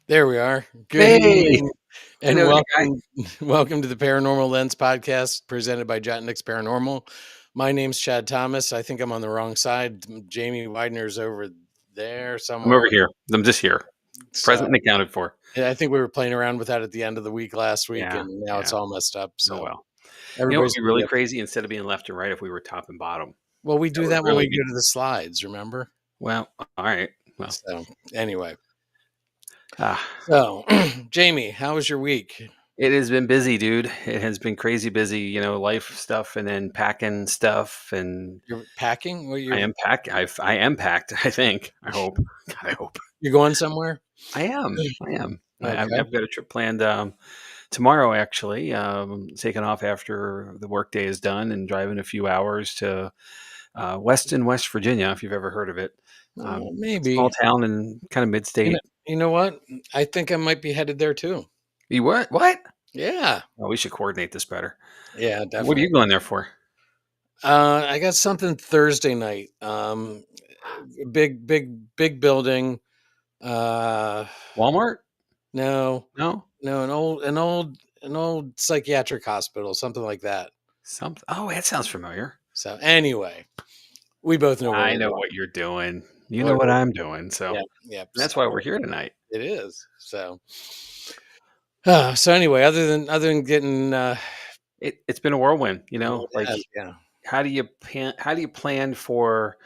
There we are. Good Hey, evening I and know you guys. welcome to the Paranormal Lens podcast presented by Jott-Nyx Paranormal. My name's Chad Thomas. I think I'm on the wrong side. Jamie Widener's over there I'm over somewhere. here. I'm just here. So Present and accounted for. yeah, I think we were playing around with that at the end of the week last week, Yeah, and now it's yeah. all messed up. Oh So well. You know what would everybody's be gonna really be up. crazy instead of being left and right if we were top and bottom. Well, we That do would that when really we be go to the slides, remember? well. All right. Well, So anyway, ah, so Jamie, how was your week? it has been busy, dude. It has been crazy busy. Life stuff and then packing stuff. And You're packing? Well, I am packed. I am packed. I think. I hope. God, I hope. you're going somewhere? I am. I am. Okay. I've got a trip planned. Tomorrow, actually, taking off after the workday is done and driving a few hours to Weston, West Virginia, if you've ever heard of it. Small Maybe. town and kind of You know mid-state. you know what? I think I might be headed there too. You what? What? Yeah. Oh, we should coordinate this better. Yeah, What are definitely. you going there for? I got something Thursday night. Big building. Uh, Walmart? no, No, no, an old psychiatric hospital, something like that. something. Oh, that sounds familiar. So anyway, we both know where I we're know going. what you're doing. You know What what are I'm doing. So Yeah, yep. that's why we're here tonight. It is. So anyway, other than getting It's been a whirlwind. it Like has, yeah. how do you plan for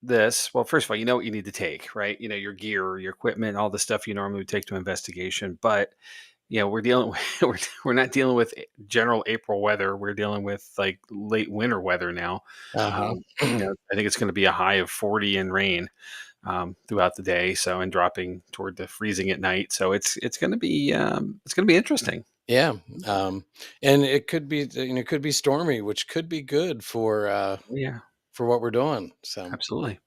this? Well, first of all, you know what you need to take, right? Your gear, your equipment, all the stuff you normally would take to investigation. But we're dealing with we're not dealing with general April weather. We're dealing with like late winter weather now. Uh-huh. I think it's going to be a high of 40 and rain throughout the day, so and dropping toward the freezing at night. So it's going to be interesting. Yeah, and it could be, it could be stormy, which could be good Yeah, for what we're doing. So, absolutely.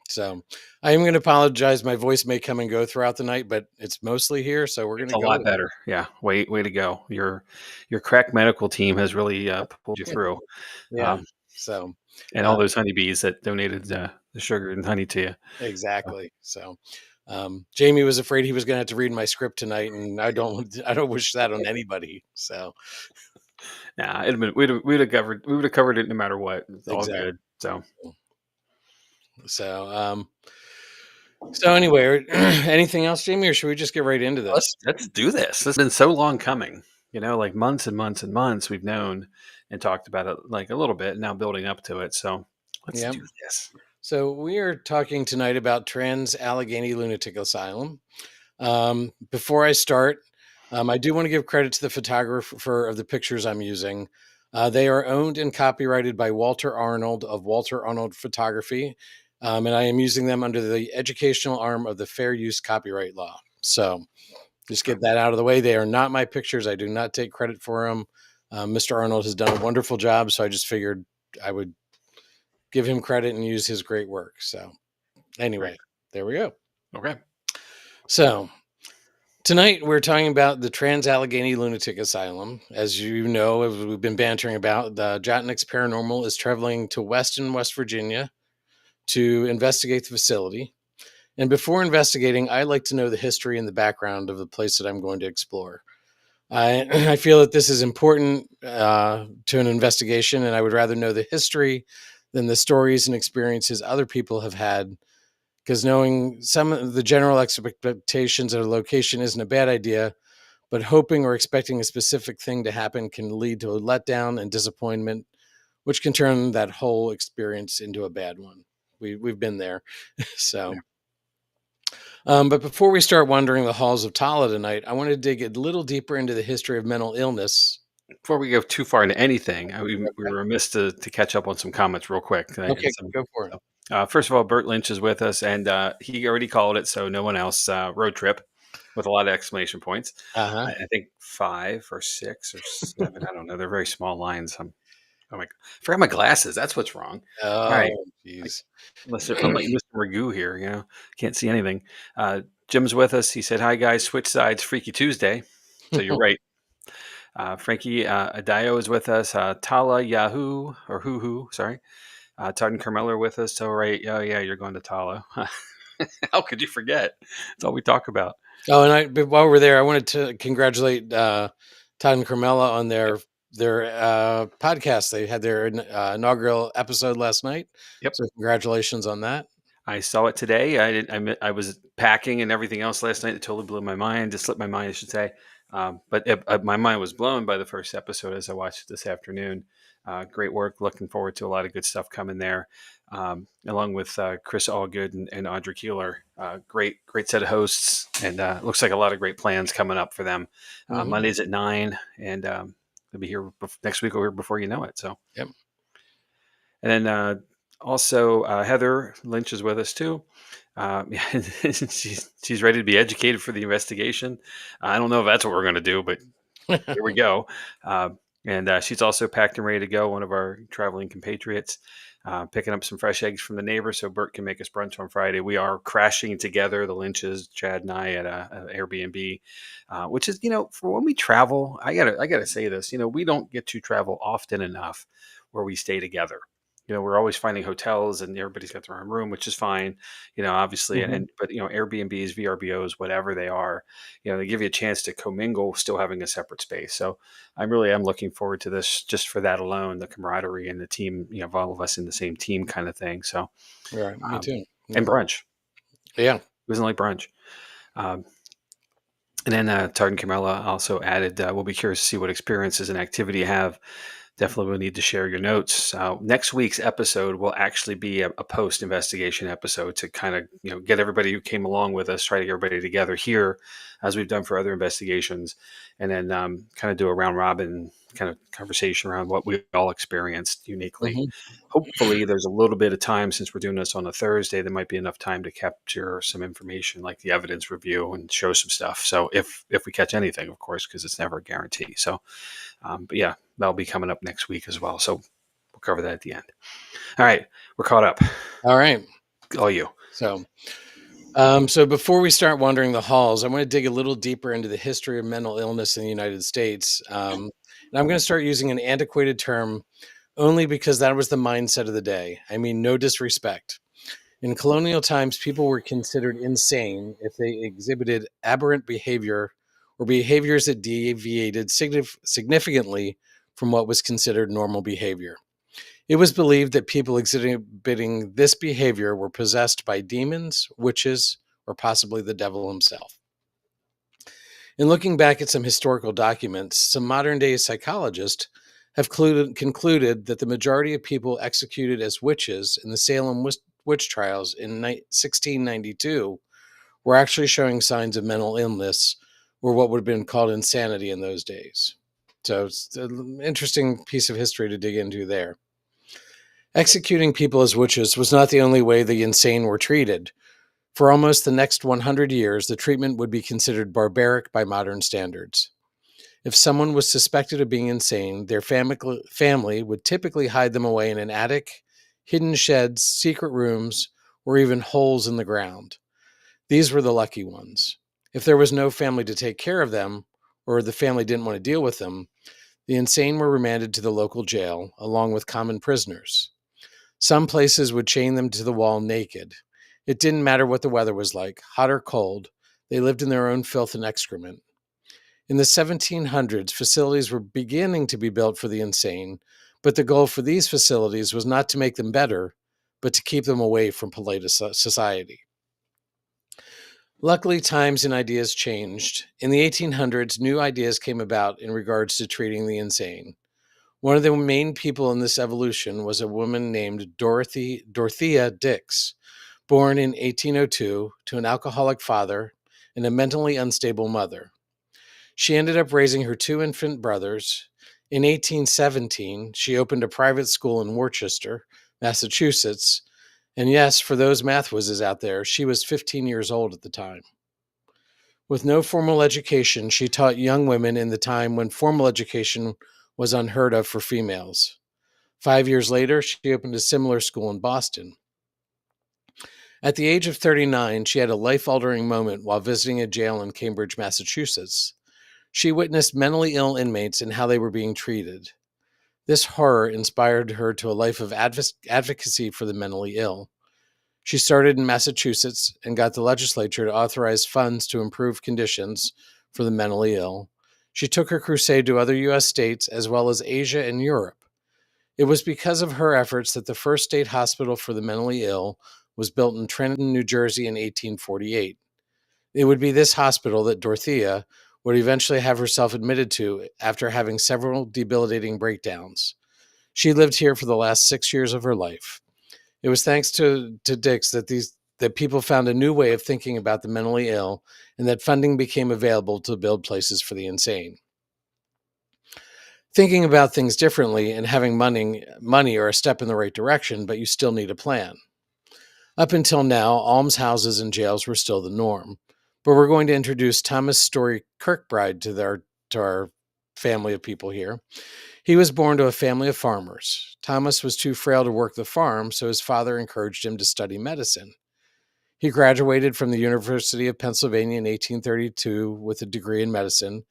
so I am going to apologize. My voice may come and go throughout the night, but it's mostly here, so we're going It's to a go lot with it. better. Yeah, way to go. Your crack medical team has really pulled you through, Yeah. um, So, and all uh, those honeybees that donated the sugar and honey to you. Uh, exactly. So, Jamie was afraid he was going to have to read my script tonight, and I don't wish that on anybody. So, Yeah, it'd been, we would have covered it no matter what. It's all exactly. good. So So, so anyway, anything else, Jamie, or should we just get right into let's this? let's do this. This has been so long coming. Like months and months and months we've known and talked about it like a little bit. Now building up to it. So let's Yeah. do this. So we are talking tonight about Trans-Allegheny Lunatic Asylum. Before I start, I do want to give credit to the photographer of the pictures I'm using. They are owned and copyrighted by Walter Arnold of Walter Arnold Photography, and I am using them under the educational arm of the Fair Use Copyright Law. So just get that out of the way. They are not my pictures. I do not take credit for them. Mr. Arnold has done a wonderful job, so I just figured I would give him credit and use his great work. So Great. anyway, there we go. Okay. So tonight we're talking about the Trans-Allegheny Lunatic Asylum. As you know, as we've been bantering about, the Jott-Nyx Paranormal is traveling to Weston, West Virginia to investigate the facility. And before investigating, I like to know the history and the background of the place that I'm going to explore. I feel that this is important to an investigation, and I would rather know the history than the stories and experiences other people have had. Because knowing some of the general expectations of a location isn't a bad idea, but hoping or expecting a specific thing to happen can lead to a letdown and disappointment, which can turn that whole experience into a bad one. We've been there. Yeah. So, but before we start wandering the halls of Tala tonight, I want to dig a little deeper into the history of mental illness. Before we go too far into anything, we were remiss to catch up on some comments real quick. Okay, go for it. So, first of all, Bert Lynch is with us, and he already called it, so no one else. Road trip with a lot of exclamation points. Uh I think 5 or 6 or 7. I don't know. They're very small lines. Oh my, I forgot my glasses. That's what's wrong. All right, Oh, like, geez. I'm like Mr. Magoo here. Can't see anything. Jim's with us. He said, "Hi guys, switch sides, Freaky Tuesday." So you're right. Frankie Adayo is with us. Tala Yahoo or Hoo Hoo, sorry. Todd and Carmelo are with us. So right, yeah, you're going to Tala. How could you forget? That's all we talk about. Oh, and but while we're there, I wanted to congratulate Todd and Carmela on Yep. their podcast. They had their inaugural episode last night, Yep. so congratulations on that. I saw it today. I didn't. I was packing and everything else last night. It totally blew my mind. It slipped my mind, I should say. My mind was blown by the first episode as I watched it this afternoon. Great work. Looking forward to a lot of good stuff coming there, along with Chris Allgood and Audrey Keeler. Great set of hosts, and looks like a lot of great plans coming up for them. Hmm. Monday's at 9, and they'll be here next week or before you know it. So. Yep. And then also Heather Lynch is with us too. She's ready to be educated for the investigation. I don't know if that's what we're going to do, but here we go. And she's also packed and ready to go. One of our traveling compatriots, picking up some fresh eggs from the neighbor so Bert can make us brunch on Friday. We are crashing together, the Lynches, Chad and I, at a Airbnb, which is, for when we travel, I gotta say this, we don't get to travel often enough where we stay together. We're always finding hotels and everybody's got their own room, which is fine, obviously. Hmm. But Airbnbs, VRBOs, whatever they are, they give you a chance to commingle, still having a separate space. So I really am looking forward to this just for that alone, the camaraderie and the team, of all of us in the same team kind of thing. So, Right. Me um, too. and Yeah. brunch. Yeah. It wasn't like brunch. Um, and then Tard and Camilla also added, we'll be curious to see what experiences and activity you have. Definitely will need to share your notes. Next week's episode will actually be a post investigation episode to kind of get everybody who came along with us, try to get everybody together here, as we've done for other investigations, and then kind of do a round robin kind of conversation around what we all experienced uniquely. Hmm. Hopefully, there's a little bit of time, since we're doing this on a Thursday. There might be enough time to capture some information, like the evidence review, and show some stuff. So if we catch anything, of course, because it's never a guarantee. So. But yeah, that'll be coming up next week as well. So we'll cover that at the end. All right, we're caught up. All right. All you. So, so before we start wandering the halls, I want to dig a little deeper into the history of mental illness in the United States. And I'm going to start using an antiquated term only because that was the mindset of the day. I mean, no disrespect. In colonial times, people were considered insane if they exhibited aberrant behavior or behaviors that deviated significantly from what was considered normal behavior. It was believed that people exhibiting this behavior were possessed by demons, witches, or possibly the devil himself. In looking back at some historical documents, some modern day psychologists have concluded that the majority of people executed as witches in the Salem witch trials in 1692 were actually showing signs of mental illness or what would have been called insanity in those days. So it's an interesting piece of history to dig into there. Executing people as witches was not the only way the insane were treated. For almost the next 100 years, the treatment would be considered barbaric by modern standards. If someone was suspected of being insane, their family would typically hide them away in an attic, hidden sheds, secret rooms, or even holes in the ground. These were the lucky ones. If there was no family to take care of them, or the family didn't want to deal with them, the insane were remanded to the local jail along with common prisoners. Some places would chain them to the wall naked. It didn't matter what the weather was like, hot or cold, they lived in their own filth and excrement. In the 1700s, facilities were beginning to be built for the insane, but the goal for these facilities was not to make them better, but to keep them away from polite society. Luckily, times and ideas changed. In the 1800s, new ideas came about in regards to treating the insane. One of the main people in this evolution was a woman named Dorothea Dix, born in 1802 to an alcoholic father and a mentally unstable mother. She ended up raising her two infant brothers. In 1817, she opened a private school in Worcester, Massachusetts. And yes, for those math whizzes out there, she was 15 years old at the time. With no formal education, she taught young women in the time when formal education was unheard of for females. 5 years later, she opened a similar school in Boston. At the age of 39, she had a life altering moment while visiting a jail in Cambridge, Massachusetts. She witnessed mentally ill inmates and how they were being treated. This horror inspired her to a life of advocacy for the mentally ill. She started in Massachusetts and got the legislature to authorize funds to improve conditions for the mentally ill. She took her crusade to other U.S. states as well as Asia and Europe. It was because of her efforts that the first state hospital for the mentally ill was built in Trenton, New Jersey in 1848. It would be this hospital that Dorothea would eventually have herself admitted to after having several debilitating breakdowns. She lived here for the last 6 years of her life. It was thanks to Dix that people found a new way of thinking about the mentally ill and that funding became available to build places for the insane. Thinking about things differently and having money are a step in the right direction, but you still need a plan. Up until now, almshouses and jails were still the norm. But we're going to introduce Thomas Story Kirkbride to our family of people here. He was born to a family of farmers. Thomas was too frail to work the farm, so his father encouraged him to study medicine. He graduated from the University of Pennsylvania in 1832 with a degree in medicine,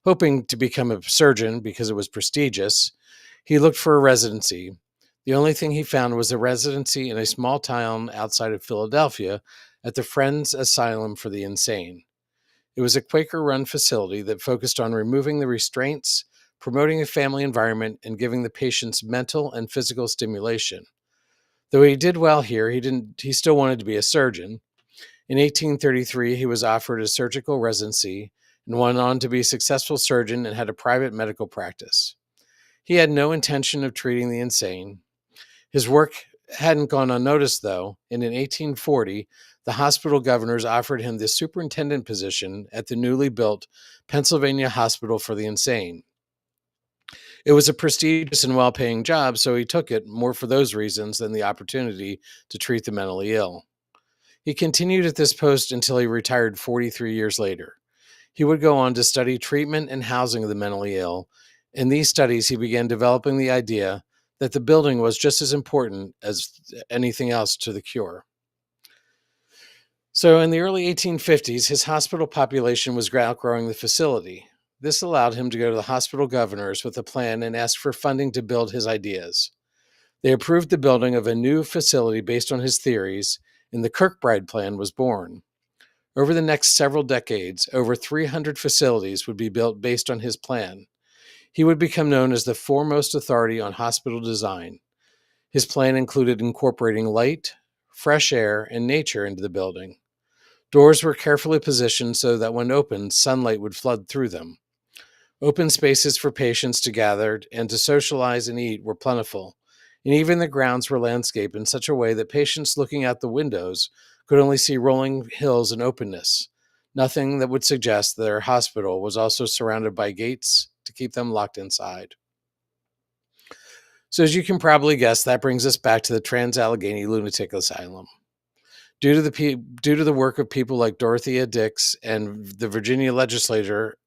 hoping to become a surgeon because it was prestigious. He looked for a residency. The only thing he found was a residency in a small town outside of Philadelphia at the Friends Asylum for the Insane. It was a Quaker-run facility that focused on removing the restraints, promoting a family environment, and giving the patients mental and physical stimulation. Though he did well here, he still wanted to be a surgeon. In 1833, he was offered a surgical residency and went on to be a successful surgeon and had a private medical practice. He had no intention of treating the insane. His work hadn't gone unnoticed, though, and in 1840, the hospital governors offered him the superintendent position at the newly built Pennsylvania Hospital for the Insane. It was a prestigious and well-paying job, so he took it more for those reasons than the opportunity to treat the mentally ill. He continued at this post until he retired 43 years later. He would go on to study treatment and housing of the mentally ill. In these studies, he began developing the idea that the building was just as important as anything else to the cure. So in the early 1850s, his hospital population was outgrowing the facility. This allowed him to go to the hospital governors with a plan and ask for funding to build his ideas. They approved the building of a new facility based on his theories, and the Kirkbride Plan was born. Over the next several decades, over 300 facilities would be built based on his plan. He would become known as the foremost authority on hospital design. His plan included incorporating light, fresh air, and nature into the building. Doors were carefully positioned so that when opened, sunlight would flood through them. Open spaces for patients to gather and to socialize and eat were plentiful, and even the grounds were landscaped in such a way that patients looking out the windows could only see rolling hills and openness, nothing that would suggest that their hospital was also surrounded by gates to keep them locked inside. So as you can probably guess, that brings us back to the Trans-Allegheny Lunatic Asylum. Due to the work of people like Dorothea Dix and the Virginia legislature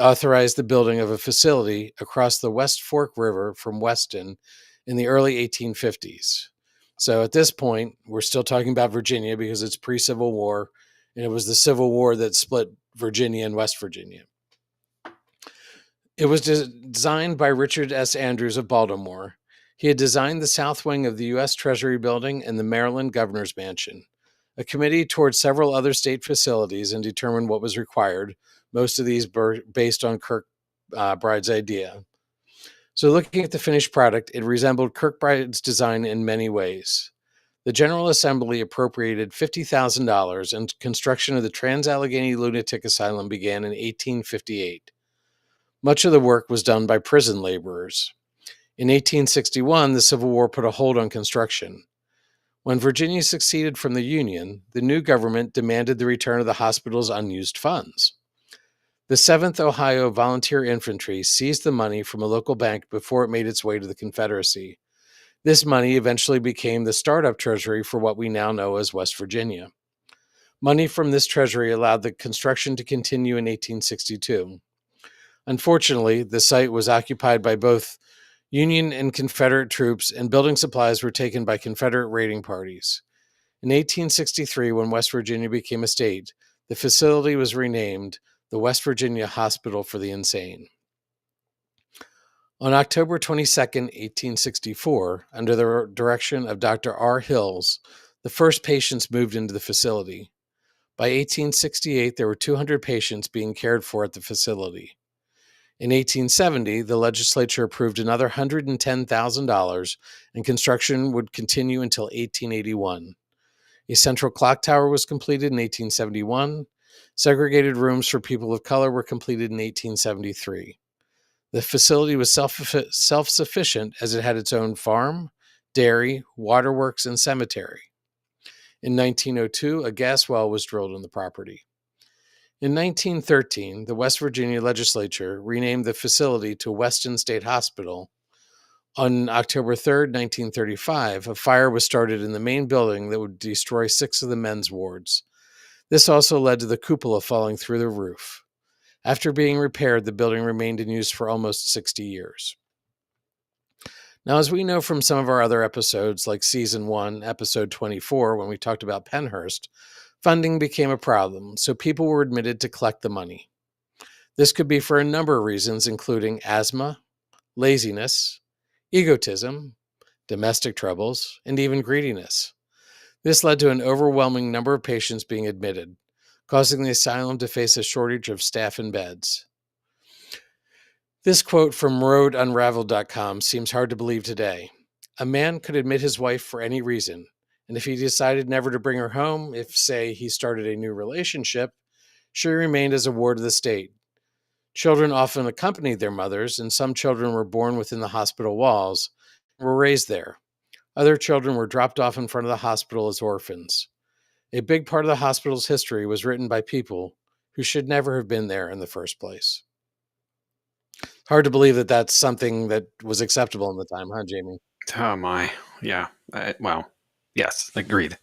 authorized the building of a facility across the West Fork River from Weston in the early 1850s. So at this point, we're still talking about Virginia because it's pre-Civil War, and it was the Civil War that split Virginia and West Virginia. It was designed by Richard S. Andrews of Baltimore. He had designed the south wing of the U.S. Treasury Building and the Maryland Governor's Mansion. A committee toured several other state facilities and determined what was required, most of these were based on Kirkbride's idea. So looking at the finished product, it resembled Kirkbride's design in many ways. The General Assembly appropriated $50,000 and construction of the Trans-Allegheny Lunatic Asylum began in 1858. Much of the work was done by prison laborers. In 1861, the Civil War put a hold on construction. When Virginia seceded from the Union, the new government demanded the return of the hospital's unused funds. The 7th Ohio Volunteer Infantry seized the money from a local bank before it made its way to the Confederacy. This money eventually became the startup treasury for what we now know as West Virginia. Money from this treasury allowed the construction to continue in 1862. Unfortunately, the site was occupied by both Union and Confederate troops, and building supplies were taken by Confederate raiding parties. In 1863, when West Virginia became a state, the facility was renamed the West Virginia Hospital for the Insane. On October 22, 1864, under the direction of Dr. R. Hills, the first patients moved into the facility. By 1868, there were 200 patients being cared for at the facility. In 1870, the legislature approved another $110,000, and construction would continue until 1881. A central clock tower was completed in 1871. Segregated rooms for people of color were completed in 1873. The facility was self-sufficient as it had its own farm, dairy, waterworks, and cemetery. In 1902, a gas well was drilled on the property. In 1913, the West Virginia legislature renamed the facility to Weston State Hospital. On October 3rd, 1935, a fire was started in the main building that would destroy 6 of the men's wards. This also led to the cupola falling through the roof. After being repaired, the building remained in use for almost 60 years. Now, as we know from some of our other episodes, like Season 1, Episode 24, when we talked about Pennhurst, funding became a problem, so people were admitted to collect the money. This could be for a number of reasons, including asthma, laziness, egotism, domestic troubles, and even greediness. This led to an overwhelming number of patients being admitted, causing the asylum to face a shortage of staff and beds. This quote from roadunraveled.com seems hard to believe today. A man could admit his wife for any reason, and if he decided never to bring her home, if, say, he started a new relationship, she remained as a ward of the state. Children often accompanied their mothers, and some children were born within the hospital walls and were raised there. Other children were dropped off in front of the hospital as orphans. A big part of the hospital's history was written by people who should never have been there in the first place. Hard to believe that that's something that was acceptable in the time, huh, Jamie? Oh my, yeah. Well, yes, agreed.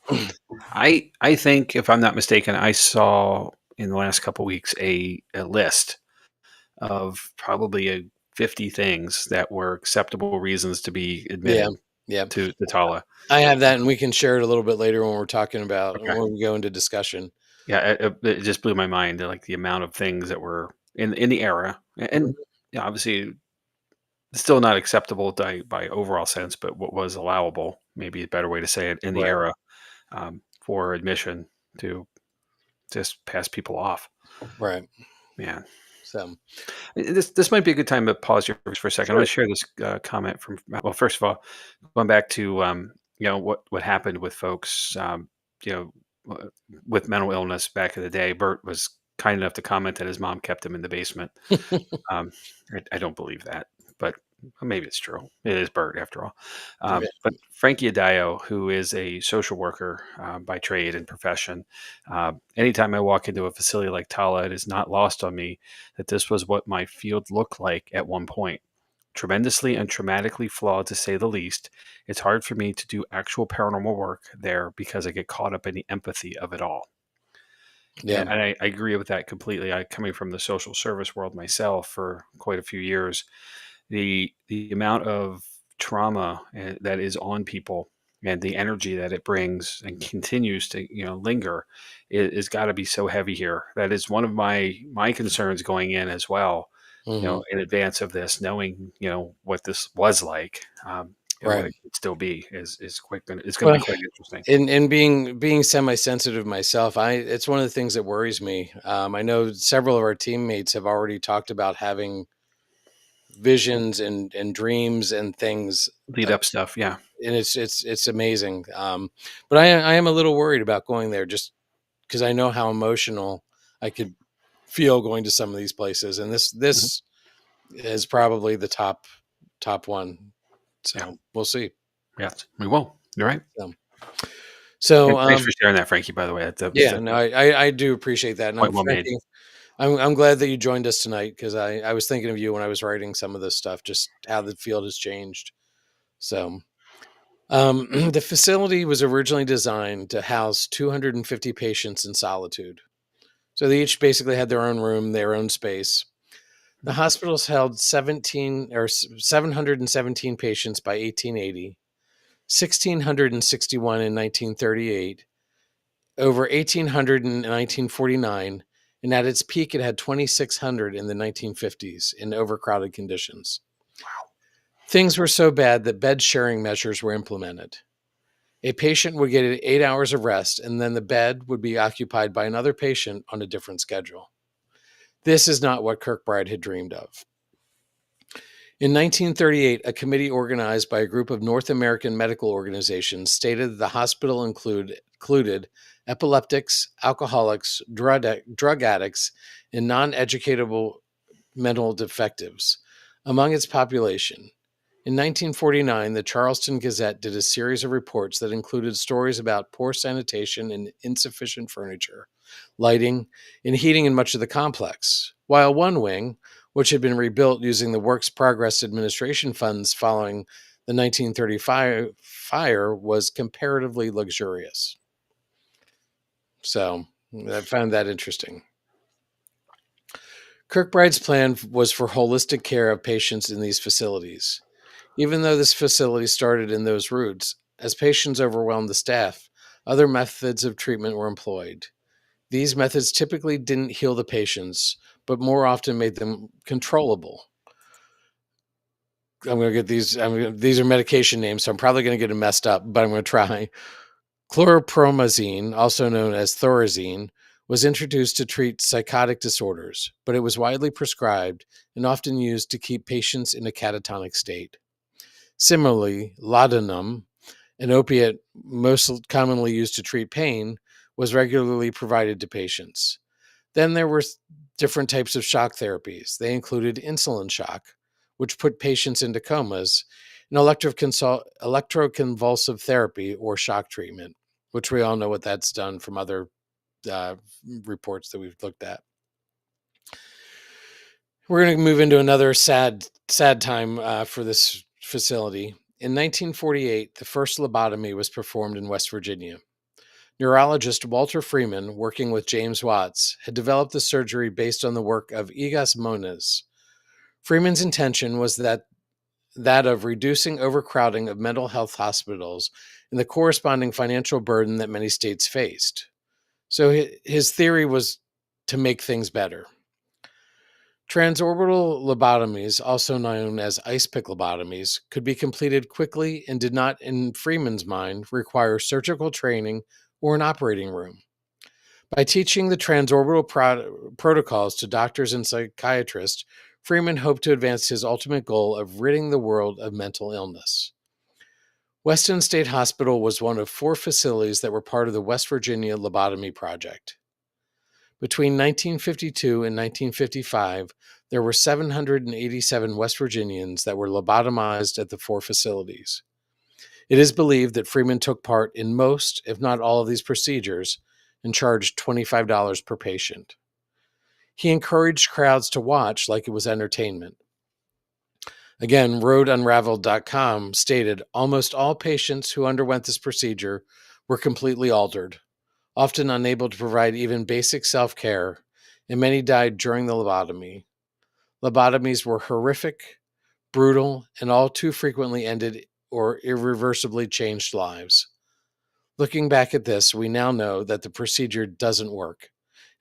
I think, if I'm not mistaken, I saw in the last couple weeks a list of probably 50 things that were acceptable reasons to be Yeah, admitted yeah. to the Tala. I have that, and we can share it a little bit later when we're talking about Okay. when we go into discussion. Yeah, it just blew my mind, like the amount of things that were in the era, and Mhm. yeah, obviously still not acceptable by overall sense, but what was allowable, maybe a better way to say it, in the Right, era, for admission to just pass people off. right. Man, So, this might be a good time to pause here for a second. I want sure. to share this comment from. Well, first of all, going back to what happened with folks, you know, with mental illness back in the day. Bert was kind enough to comment that his mom kept him in the basement. Um, I don't believe that, but maybe it's true. It is Bert after all. Yeah. But Frankie Adio, who is a social worker by trade and profession, anytime I walk into a facility like Tala, it is not lost on me that this was what my field looked like at one point. Tremendously and traumatically flawed, to say the least. It's hard for me to do actual paranormal work there because I get caught up in the empathy of it all. Yeah. And I agree with that completely. I coming from the social service world myself for quite a few years, the amount of trauma that is on people and the energy that it brings and continues to linger is got to be so heavy here. That is one of my concerns going in as well. Hmm. In advance of this, knowing what this was like, and what Right. it could still be is quite gonna it's going to be Well, quite interesting. in being semi-sensitive myself, it's one of the things that worries me. I know several of our teammates have already talked about having visions and dreams and things, Lead up stuff, yeah. and it's amazing. But I am a little worried about going there just because I know how emotional I could feel going to some of these places, and this Mhm. this is probably the top one. Yeah. So we'll see. Yes, we will. You're right. So, so And thanks for sharing that, Frankie, by the way. yeah, That's no, I do appreciate that, and quite well made. Frankie, I'm glad that you joined us tonight because I was thinking of you when I was writing some of this stuff, just how the field has changed. So, the facility was originally designed to house 250 patients in solitude. So they each basically had their own room, their own space. The Mhm. hospitals held 717 patients by 1880, 1,661 in 1938, over 1,800 in 1949, and at its peak, it had 2,600 in the 1950s in overcrowded conditions. Things were so bad that bed sharing measures were implemented. A patient would get 8 hours of rest, and then the bed would be occupied by another patient on a different schedule. This is not what Kirkbride had dreamed of. In 1938, a committee organized by a group of North American medical organizations stated that the hospital included epileptics, alcoholics, drug addicts, and non educatable mental defectives among its population. In 1949, the Charleston Gazette did a series of reports that included stories about poor sanitation and insufficient furniture, lighting, and heating in much of the complex, while one wing, which had been rebuilt using the Works Progress Administration funds following the 1935 fire, was comparatively luxurious. So I found that interesting. Kirkbride's plan was for holistic care of patients in these facilities. Even though this facility started in those routes, as patients overwhelmed the staff, other methods of treatment were employed. These methods typically didn't heal the patients, but more often made them controllable. I'm going to get these. These are medication names, so I'm probably going to get them messed up, but I'm going to try. Chlorpromazine, also known as Thorazine, was introduced to treat psychotic disorders, but it was widely prescribed and often used to keep patients in a catatonic state. Similarly, laudanum, an opiate most commonly used to treat pain, was regularly provided to patients. Then there were different types of shock therapies. They included insulin shock, which put patients into comas, and electroconvulsive therapy or shock treatment, which we all know what that's done from other reports that we've looked at. We're going to move into another sad time for this facility. In 1948, the first lobotomy was performed in West Virginia. Neurologist Walter Freeman, working with James Watts, had developed the surgery based on the work of Egas Moniz. Freeman's intention was that of reducing overcrowding of mental health hospitals and the corresponding financial burden that many states faced. So his theory was to make things better. Transorbital lobotomies, also known as ice pick lobotomies, could be completed quickly and did not, in Freeman's mind, require surgical training or an operating room. By teaching the transorbital protocols to doctors and psychiatrists, Freeman hoped to advance his ultimate goal of ridding the world of mental illness. Weston State Hospital was one of 4 facilities that were part of the West Virginia Lobotomy Project. Between 1952 and 1955, there were 787 West Virginians that were lobotomized at the 4 facilities. It is believed that Freeman took part in most, if not all, of these procedures and charged $25 per patient. He encouraged crowds to watch like it was entertainment. Again, RoadUnraveled.com stated almost all patients who underwent this procedure were completely altered, often unable to provide even basic self-care, and many died during the lobotomy. Lobotomies were horrific, brutal, and all too frequently ended or irreversibly changed lives. Looking back at this, we now know that the procedure doesn't work,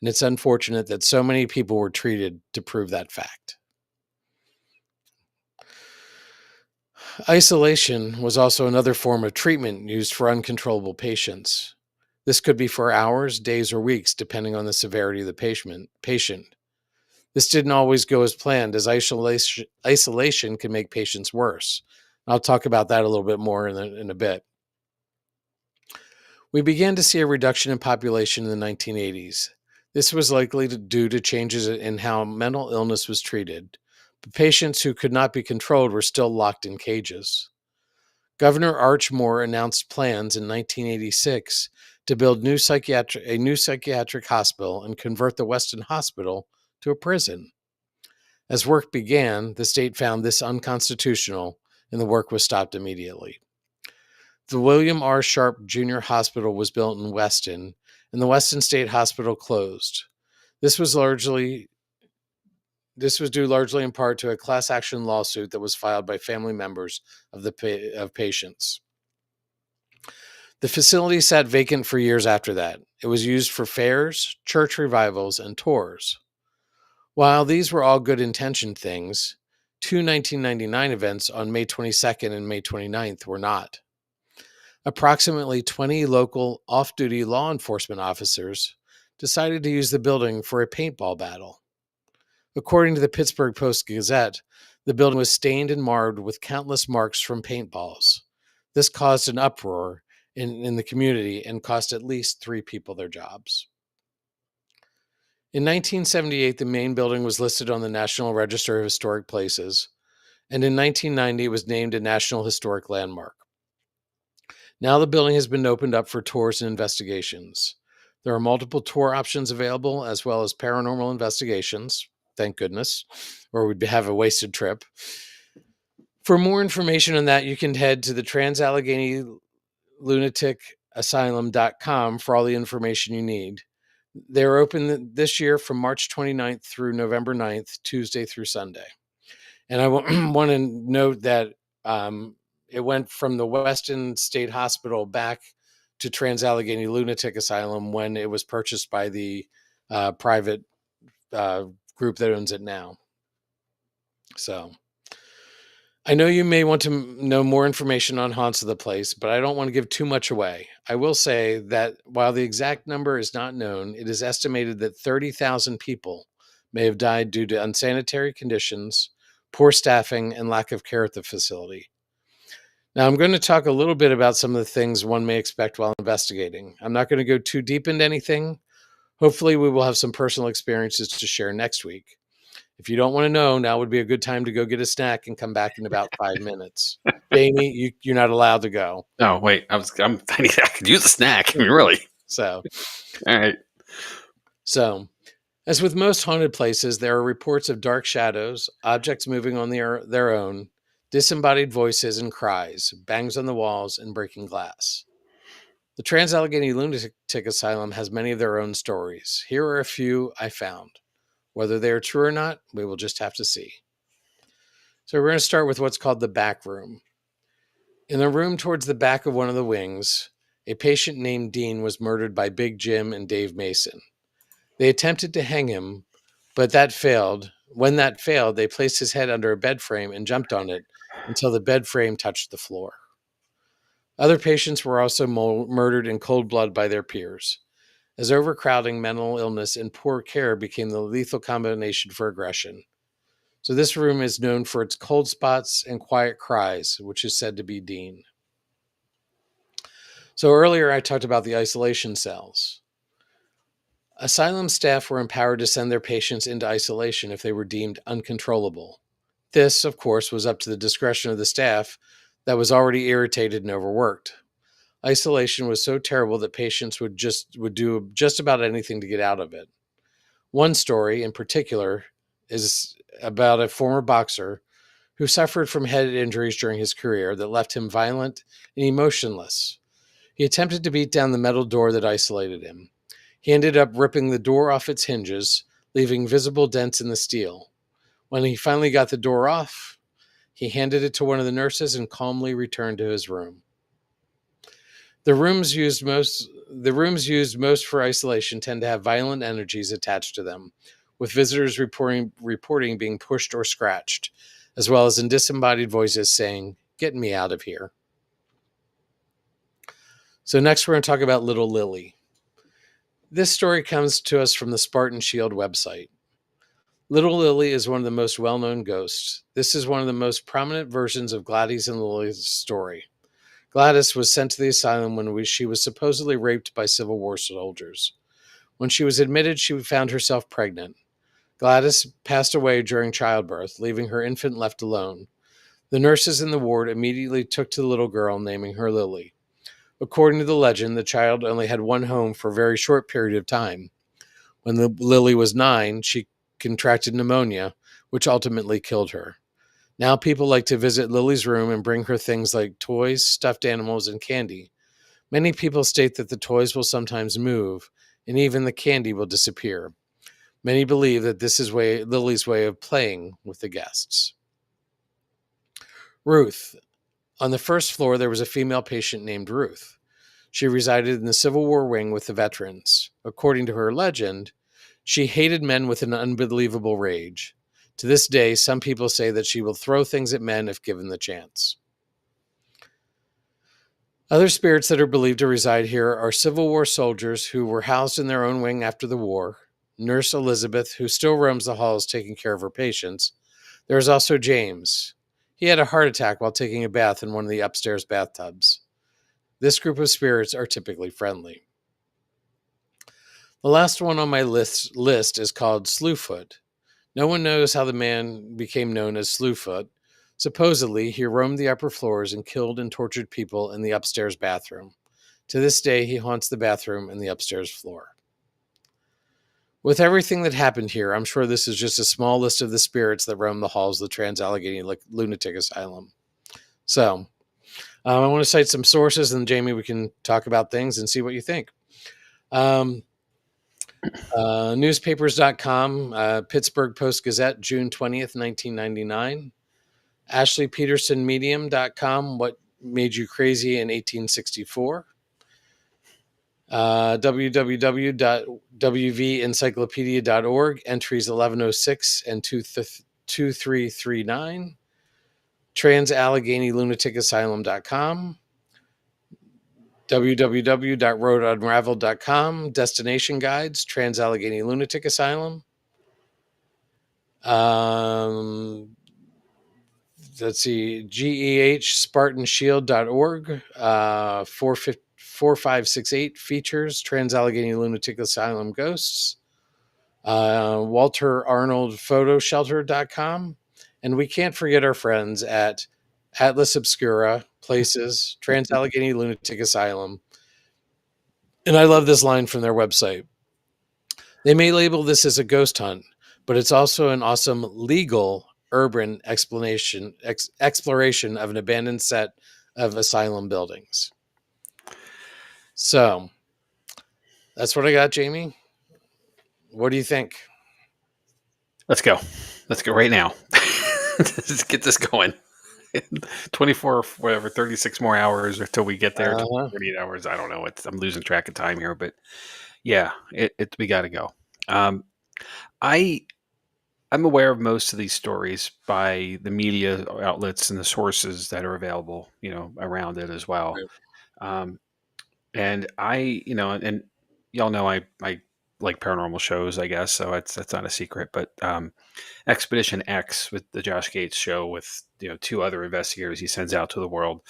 and it's unfortunate that so many people were treated to prove that fact. Isolation was also another form of treatment used for uncontrollable patients. This could be for hours, days, or weeks, depending on the severity of the patient. This didn't always go as planned, as isolation can make patients worse. I'll talk about that a little bit more in a bit. We began to see a reduction in population in the 1980s. This was likely due to changes in how mental illness was treated, but patients who could not be controlled were still locked in cages. Governor Arch Moore announced plans in 1986 to build a new psychiatric hospital and convert the Weston Hospital to a prison. As work began, the state found this unconstitutional, and the work was stopped immediately. The William R. Sharp Jr. Hospital was built in Weston, and the Weston State Hospital closed. This was due largely in part to a class action lawsuit that was filed by family members of patients. The facility sat vacant for years after that. It was used for fairs, church revivals, and tours. While these were all good intentioned things, 2 1999 events on May 22nd and May 29th were not. Approximately 20 local off duty law enforcement officers decided to use the building for a paintball battle. According to the Pittsburgh Post-Gazette, the building was stained and marred with countless marks from paintballs. This caused an uproar in the community and cost at least 3 people their jobs. In 1978, the main building was listed on the National Register of Historic Places, and in 1990 it was named a National Historic Landmark. Now the building has been opened up for tours and investigations. There are multiple tour options available, as well as paranormal investigations, thank goodness, or we'd have a wasted trip. For more information on that, you can head to the Trans-Allegheny Lunatic Asylum.com for all the information you need. They're open this year from March 29th through November 9th, Tuesday through Sunday. And I want to note that it went from the Weston State Hospital back to Trans-Allegheny Lunatic Asylum when it was purchased by the private group that owns it now. So I know you may want to know more information on haunts of the place, but I don't want to give too much away. I will say that while the exact number is not known, it is estimated that 30,000 people may have died due to unsanitary conditions, poor staffing, and lack of care at the facility. Now, I'm going to talk a little bit about some of the things one may expect while investigating. I'm not going to go too deep into anything. Hopefully, we will have some personal experiences to share next week. If you don't want to know, now would be a good time to go get a snack and come back in about 5 minutes. Jamie, you're not allowed to go. Oh, wait. I could use a snack. I mean, really. So, all right. So, as with most haunted places, there are reports of dark shadows, objects moving on their own, disembodied voices and cries, bangs on the walls, and breaking glass. The Trans-Allegheny Lunatic Asylum has many of their own stories. Here are a few I found. Whether they are true or not, we will just have to see. So we're going to start with what's called the back room. In the room towards the back of one of the wings, a patient named Dean was murdered by Big Jim and Dave Mason. They attempted to hang him, but that failed. When that failed, they placed his head under a bed frame and jumped on it until the bed frame touched the floor. Other patients were also murdered in cold blood by their peers, as overcrowding, mental illness, and poor care became the lethal combination for aggression. So this room is known for its cold spots and quiet cries, which is said to be Dean. So earlier I talked about the isolation cells. Asylum staff were empowered to send their patients into isolation if they were deemed uncontrollable. This, of course, was up to the discretion of the staff that was already irritated and overworked. Isolation was so terrible that patients would do just about anything to get out of it. One story in particular is about a former boxer who suffered from head injuries during his career that left him violent and emotionless. He attempted to beat down the metal door that isolated him. He ended up ripping the door off its hinges, leaving visible dents in the steel. When he finally got the door off, he handed it to one of the nurses and calmly returned to his room. The rooms used most for isolation tend to have violent energies attached to them, with visitors reporting being pushed or scratched, as well as in disembodied voices saying, "Get me out of here." So next we're going to talk about Little Lily. This story comes to us from the Spartan Shield website. Little Lily is one of the most well-known ghosts. This is one of the most prominent versions of Gladys and Lily's story. Gladys was sent to the asylum when she was supposedly raped by Civil War soldiers. When she was admitted, she found herself pregnant. Gladys passed away during childbirth, leaving her infant left alone. The nurses in the ward immediately took to the little girl, naming her Lily. According to the legend, the child only had one home for a very short period of time. When Lily was 9, she contracted pneumonia, which ultimately killed her. Now people like to visit Lily's room and bring her things like toys, stuffed animals, and candy. Many people state that the toys will sometimes move, and even the candy will disappear. Many believe that this is Lily's way of playing with the guests. Ruth. On the first floor, there was a female patient named Ruth. She resided in the Civil War wing with the veterans. According to her legend, she hated men with an unbelievable rage. To this day, some people say that she will throw things at men if given the chance. Other spirits that are believed to reside here are Civil War soldiers who were housed in their own wing after the war, Nurse Elizabeth, who still roams the halls taking care of her patients. There is also James. He had a heart attack while taking a bath in one of the upstairs bathtubs. This group of spirits are typically friendly. The last one on my list is called Slewfoot. No one knows how the man became known as Slewfoot. Supposedly, he roamed the upper floors and killed and tortured people in the upstairs bathroom. To this day, he haunts the bathroom and the upstairs floor. With everything that happened here, I'm sure this is just a small list of the spirits that roam the halls of the Trans-Allegheny Lunatic Asylum. So, I want to cite some sources, and Jamie, we can talk about things and see what you think. Newspapers.com, Pittsburgh Post-Gazette, June 20th, 1999. AshleyPetersonMedium.com, What Made You Crazy in 1864. www.wvencyclopedia.org, entries 1106 and 2339. Trans-Allegheny-Lunatic-Asylum.com. www.roadunraveled.com, destination guides, Trans-Allegheny Lunatic Asylum. Let's see, GEHSpartanshield.org, 4568 features, Trans-Allegheny Lunatic Asylum ghosts. Walter Arnold Photoshelter.com. And we can't forget our friends at Atlas Obscura, Places, Trans-Allegheny Lunatic Asylum. And I love this line from their website. They may label this as a ghost hunt, but it's also an awesome legal urban exploration of an abandoned set of asylum buildings. So that's what I got, Jamie. What do you think? Let's go. Let's go right now. Let's get this going. 24, whatever, 36 more hours until we get there. 48 hours. I don't know. I'm losing track of time here, but yeah, we got to go. I'm aware of most of these stories by the media outlets and the sources that are available, around it as well. Right. And and y'all know I like paranormal shows, I guess. So that's not a secret, but Expedition X with the Josh Gates show with two other investigators he sends out to the world.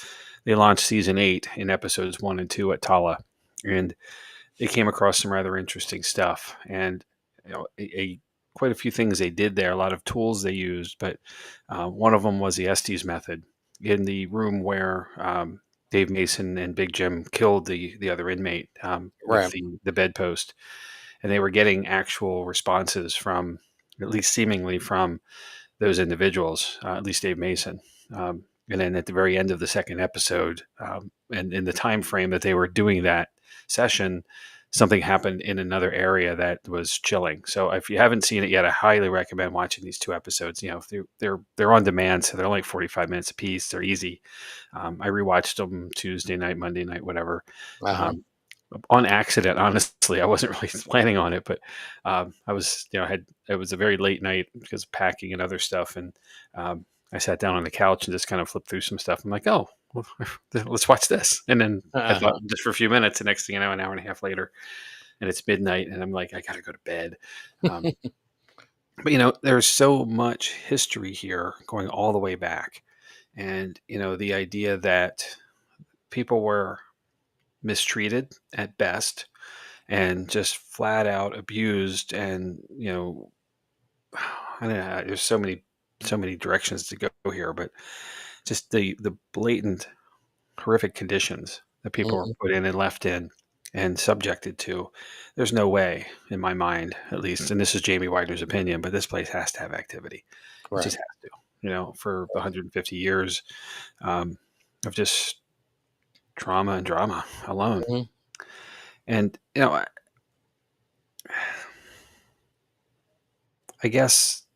They launched season 8 in episodes 1 and 2 at Tala, and they came across some rather interesting stuff. And quite a few things they did there, a lot of tools they used, but one of them was the Estes method in the room where Dave Mason and Big Jim killed the other inmate with Right. the bedpost, and they were getting actual responses from, at least seemingly from, those individuals, at least Dave Mason. And then at the very end of the second episode, and in the time frame that they were doing that session, something happened in another area that was chilling. So if you haven't seen it yet, I highly recommend watching these 2 episodes. If they're on demand, so they're only 45 minutes a piece. They're easy. I rewatched them Tuesday night, Monday night, whatever. Uh-huh. On accident, honestly. I wasn't really planning on it, but I was, it was a very late night because of packing and other stuff, and I sat down on the couch and just kind of flipped through some stuff. I'm like, oh, well, let's watch this. And then I thought, Uh-huh. just for a few minutes, the next thing you know, an hour and a half later, and it's midnight, and I'm like, I gotta go to bed. Um, but there's so much history here going all the way back, and the idea that people were mistreated at best and just flat out abused, and I don't know, there's so many directions to go here, but just the blatant horrific conditions that people were Mhm. put in and left in and subjected to. There's no way, in my mind at least, and this is Jamie Widener's opinion, but this place has to have activity. It Right. just has to, for 150 years of just trauma and drama alone. Mhm. And I guess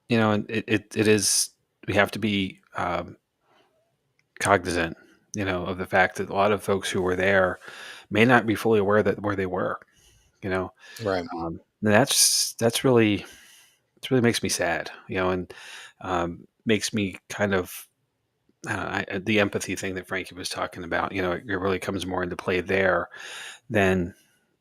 and it is, we have to be cognizant, of the fact that a lot of folks who were there may not be fully aware that where they were. You know, Right. and that's really, it really makes me sad. And makes me kind of the empathy thing that Frankie was talking about, it really comes more into play there than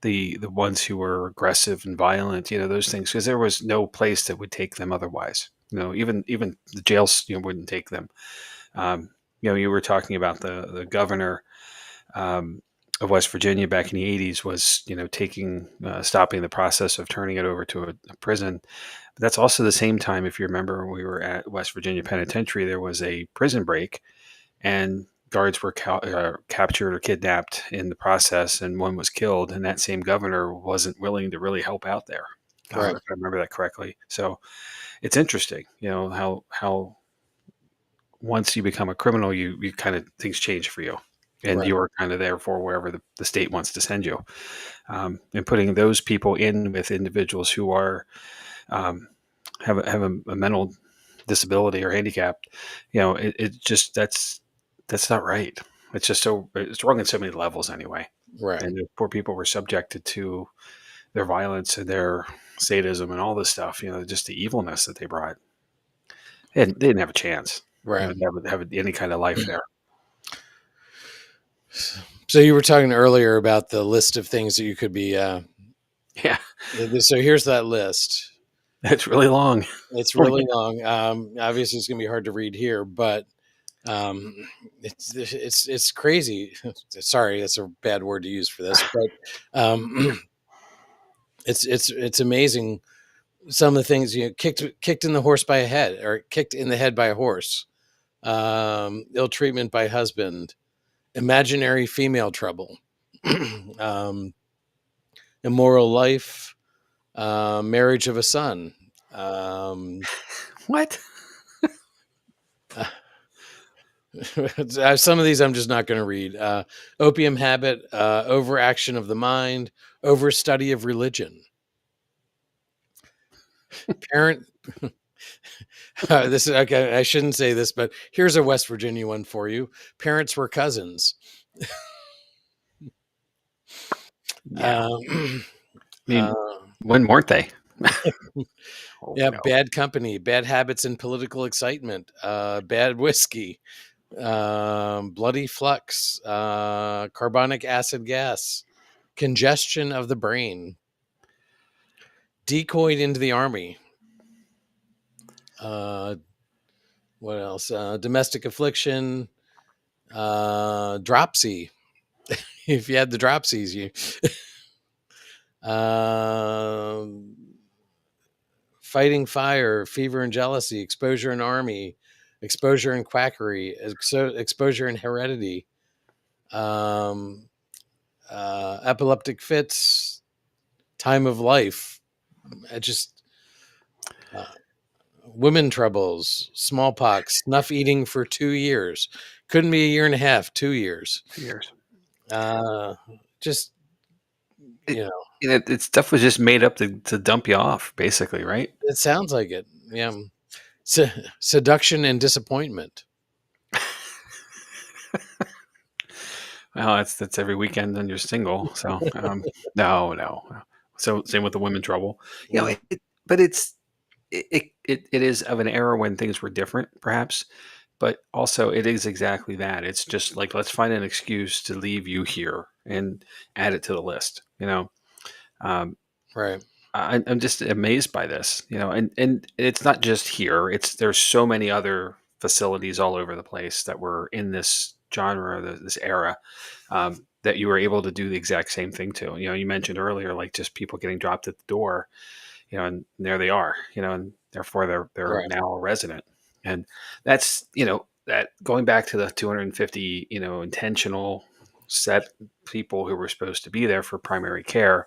the ones who were aggressive and violent, those things, because there was no place that would take them otherwise. Even the jails, wouldn't take them. Um, you were talking about the governor um, of West Virginia back in the 80s was, stopping the process of turning it over to a prison. But that's also the same time, if you remember, we were at West Virginia Penitentiary, there was a prison break and guards were captured or kidnapped in the process, and one was killed. And that same governor wasn't willing to really help out there, Right. if I remember that correctly. So it's interesting, how once you become a criminal, you kind of things change for you, and Right. you're kind of there for wherever the state wants to send you. And putting those people in with individuals who are um, have a mental disability or handicap, it just that's not right. It's just it's wrong on so many levels anyway. Right. And the poor people were subjected to their violence and their sadism and all this stuff. Just the evilness that they brought. And they didn't have a chance. Right. To have any kind of life there. So you were talking earlier about the list of things that you could be. Yeah, So here's that list. it's really long. It's really long. Obviously, it's going to be hard to read here, but um, it's crazy. Sorry, that's a bad word to use for this, but it's amazing. Some of the things kicked in the horse by a head, or kicked in the head by a horse. Ill treatment by husband, imaginary female trouble, um, immoral life, marriage of a son. What? Some of these I'm just not going to read. Opium habit, overaction of the mind, overstudy of religion. Parent. This is okay. I shouldn't say this, but here's a West Virginia one for you. Parents were cousins. Yeah. Um, I uh, mean, when weren't they? Oh yeah, no. bad company, bad habits and political excitement, bad whiskey, bloody flux, carbonic acid gas, congestion of the brain, decoyed into the army. Uh, what else? Domestic affliction, dropsy. If you had the dropsies, you um, fighting fire, fever and jealousy, exposure in army, exposure in quackery, exposure in heredity, um, epileptic fits, time of life. I just uh, women troubles, smallpox, snuff eating for 2 years. Couldn't be a year and a half, 2 years. 2 years. Uh, just It, you know, stuff was just made up to dump you off, basically, right? it sounds like it. Yeah, seduction and disappointment. Well, that's every weekend and you're single. So no. So same with the women trouble. Mm, But it is of an era when things were different, perhaps. But also, it is exactly that. It's just like, let's find an excuse to leave you here and add it to the list. Um, right, I'm just amazed by this. And it's not just here. There's so many other facilities all over the place that were in this genre, this era, that you were able to do the exact same thing to. You mentioned earlier, like just people getting dropped at the door, and there they are, and therefore they're right, now a resident. And that's, that going back to the 250, intentional set people who were supposed to be there for primary care,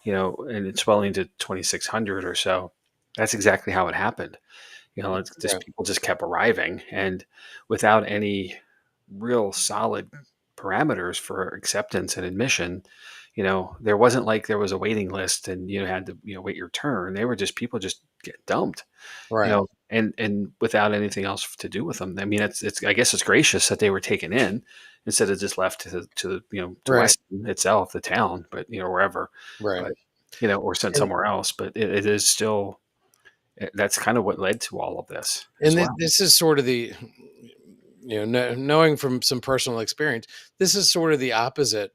and it's swelling to 2,600 or so. That's exactly how it happened. It's just right, people just kept arriving, and without any real solid parameters for acceptance and admission, there wasn't like there was a waiting list and you had to, wait your turn. They were just people just get dumped, right, and without anything else to do with them. I mean, it's I guess it's gracious that they were taken in instead of just left to to right, Weston itself, the town, but wherever, right. but or sent And somewhere else. But it is still that's kind of what led to all of this as and well. this is sort of the knowing from some personal experience, this is sort of the opposite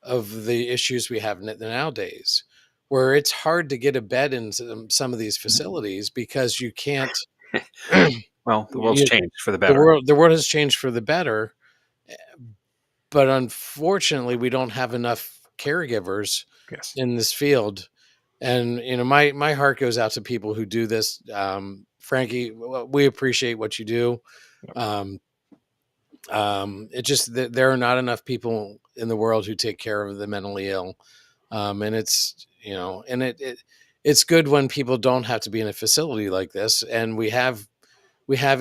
of the issues we have nowadays, where it's hard to get a bed in some of these facilities because you can't. Well, the world's you, changed for the the better. world has changed for the better, but unfortunately, we don't have enough caregivers Yes. in this field. And my heart goes out to people who do this. Frankie, we appreciate what you do. Yep. It just there are not enough people in the world who take care of the mentally ill, and it's and it's good when people don't have to be in a facility like this, and we have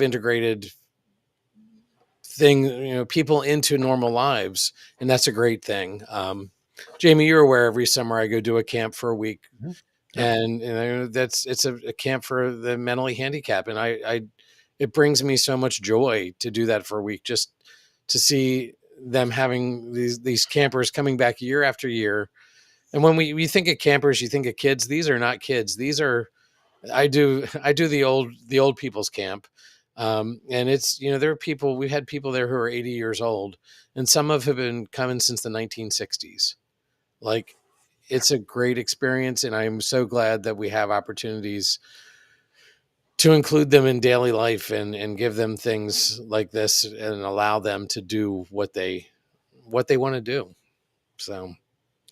integrated people into normal lives, and that's a great thing. Jamie, you're aware every summer I go do a camp for a week, Mhm. Yep. and it's a camp for the mentally handicapped, and I it brings me so much joy to do that for a week, just to see them having these campers coming back year after year. And when we think of campers, you think of kids. These are not kids. These are I do the old people's camp, and it's there are people, we had people there who are 80 years old, and some of have been coming since the 1960s. Like, it's a great experience, and I'm so glad that we have opportunities to include them in daily life, and give them things like this and allow them to do what they want to do. So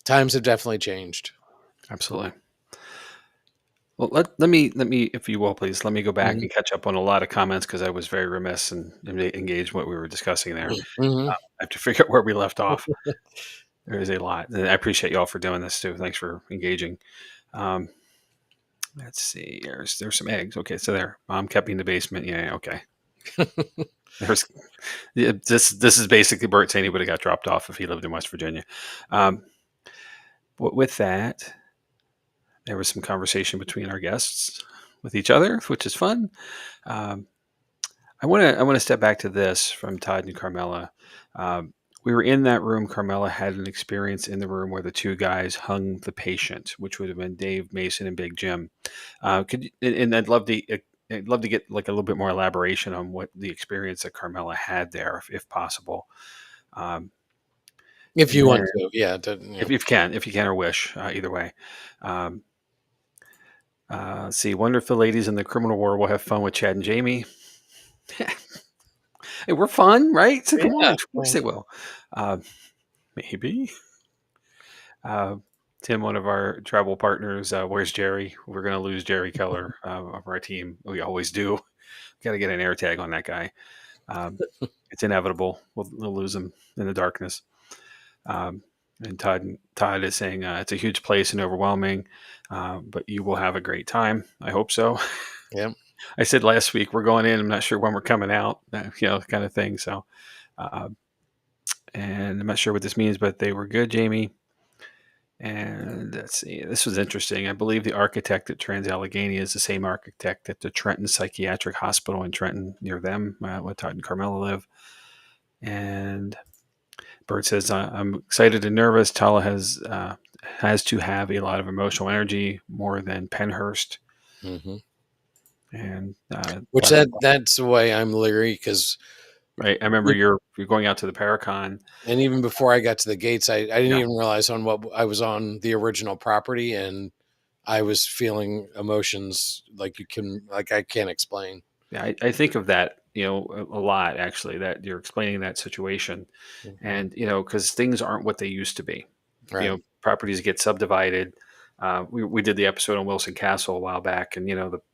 times have definitely changed. Absolutely. Well, let me, if you will, please let me go back Hmm. and catch up on a lot of comments because I was very remiss and engaged in what we were discussing there. Hmm. I have to figure out where we left off. There is a lot, and I appreciate y'all for doing this too. Thanks for engaging. Um, let's see. There's some eggs. Okay, so there. Mom kept me in the basement. Yeah. Okay. There's yeah, this is basically Bert saying he would have got dropped off if he lived in West Virginia. Um, with that, there was some conversation between our guests with each other, which is fun. Um, I want to step back to this from Todd and Carmela. Um, we were in that room. Carmela had an experience in the room where the two guys hung the patient, which would have been Dave Mason and Big Jim. And I'd love to get like a little bit more elaboration on what the experience that Carmela had there, if possible. Um, If and you want then, to, yeah, if you can or wish, either way. Um, see, wonder if the ladies in the criminal war will have fun with Chad and Jamie. Hey, we're fun, right? So come on, yeah. of course they will. Uh, maybe. Uh, Tim, one of our travel partners, where's Jerry? We're going to lose Jerry Keller of our team. We always do. Got to get an air tag on that guy. Um, it's inevitable. We'll lose him in the darkness. Um, and Todd is saying it's a huge place and overwhelming, but you will have a great time. I hope so. Yeah. I said last week we're going in. I'm not sure when we're coming out. Kind of thing. So. Uh, and I'm not sure what this means, but they were good, Jamie. And let's see, this was interesting. I believe the architect at Trans-Allegheny is the same architect at the Trenton Psychiatric Hospital in Trenton, near them, where Todd and Carmela live. And Bert says, "I'm excited and nervous. Tala has to have a lot of emotional energy, more than Penhurst." Hmm. And Which that's the way I'm leery, because right, I remember you're going out to the Paracon. and even before I got to the gates, I didn't Yeah, even realize on what I was on the original property, and I was feeling emotions like I can't explain. yeah, I think of that, a lot actually. That you're explaining that situation, Mhm. and because things aren't what they used to be. Right. Properties get subdivided. We did the episode on Wilson Castle a while back, and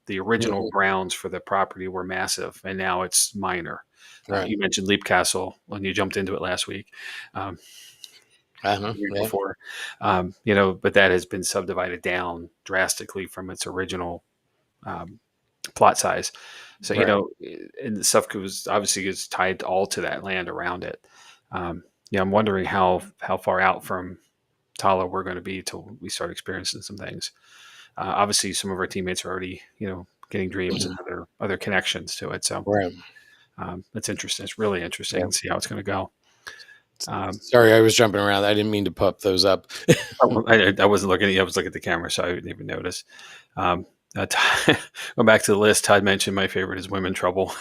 the original Mhm. grounds for the property were massive, and now it's minor. Right. You mentioned Leap Castle when you jumped into it last week, um, Uh-huh. the week Yeah. before, but that has been subdivided down drastically from its original um, plot size. So Right. and the stuff was obviously is tied all to that land around it. Yeah, I'm wondering how far out from Tala we're going to be till we start experiencing some things. Obviously, some of our teammates are already getting dreams and other connections to it. So Right. it's interesting. It's really interesting Yeah. to see how it's going to go. Um, Sorry, I was jumping around. I didn't mean to pop those up. I wasn't looking at you. I was looking at the camera, so I didn't even notice. Um, going back to the list, Todd mentioned my favorite is Women Trouble.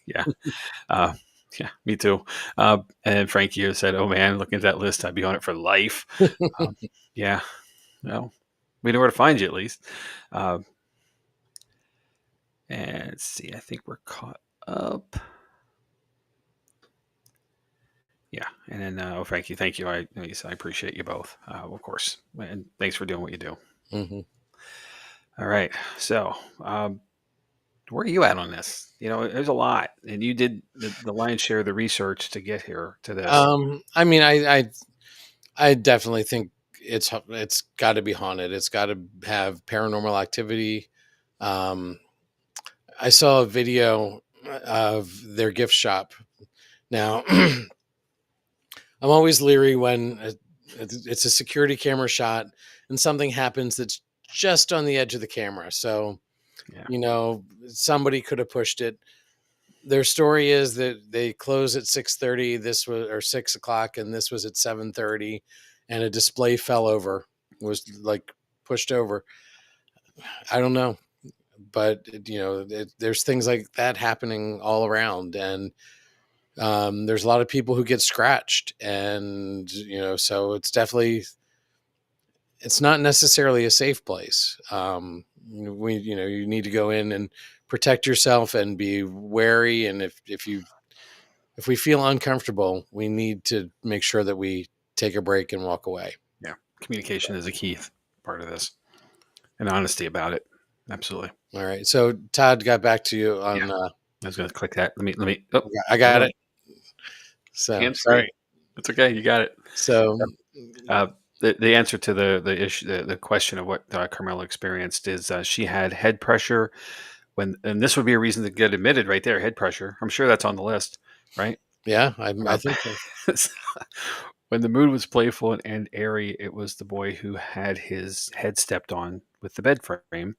Yeah. Uh, Yeah, me too. And Frankie here said, "Oh man, looking at that list, I'd be on it for life." Um, yeah, well, we know where to find you at least. Uh, and let's see, I think we're caught up. Yeah, and then oh, Frankie, thank you. I appreciate you both, of course, and thanks for doing what you do. Hmm. All right, so where are you at on this? There's a lot, and you did the lion's share of the research to get here to this. I mean, I definitely think it's got to be haunted. It's got to have paranormal activity. Um, I saw a video of their gift shop. Now, I'm always leery when it's a security camera shot and something happens that's just on the edge of the camera. So, Yeah, somebody could have pushed it. Their story is that they close at 6:30. This was or 6 o'clock, and this was at 7:30, and a display fell over, was like pushed over. I don't know, but there's things like that happening all around, and there's a lot of people who get scratched, and so it's not necessarily a safe place. You need to go in and protect yourself and be wary, and if we feel uncomfortable, we need to make sure that we take a break and walk away. yeah. Communication is a key part of this, and honesty about it. Absolutely. All right. So Todd got back to you Yeah, on. I was going to click that. Let me. Oh, I hold got on. it. So Hands free. sorry. It's okay. You got it. So Uh, the answer to the issue, the question of what Carmela experienced is she had head pressure and this would be a reason to get admitted right there. Head pressure. I'm sure that's on the list, right? yeah, I Um, think so. when the mood was playful and airy, it was the boy who had his head stepped on with the bed frame,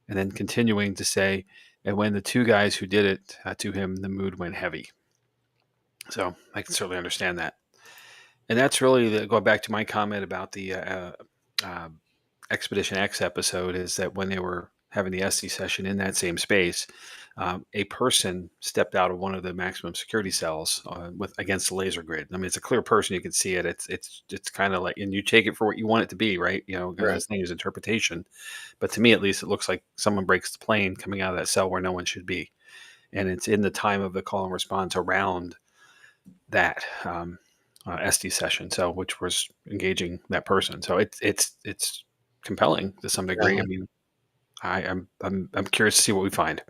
and then continuing to say, and when the two guys who did it to him, the mood went heavy. So I can certainly understand that. And that's really going back to my comment about the uh, Expedition X episode is that when they were having the SC session in that same space, a person stepped out of one of the maximum security cells with against the laser grid. I mean, it's a clear person; you can see it. It's kind of like, and you take it for what you want it to be, right? Right. This thing is interpretation. But to me, at least, it looks like someone breaks the plane coming out of that cell where no one should be, and it's in the time of the call and response around that. SD session, so which was engaging that person. So it's compelling to some degree. I Uh-huh. mean, I'm curious to see what we find.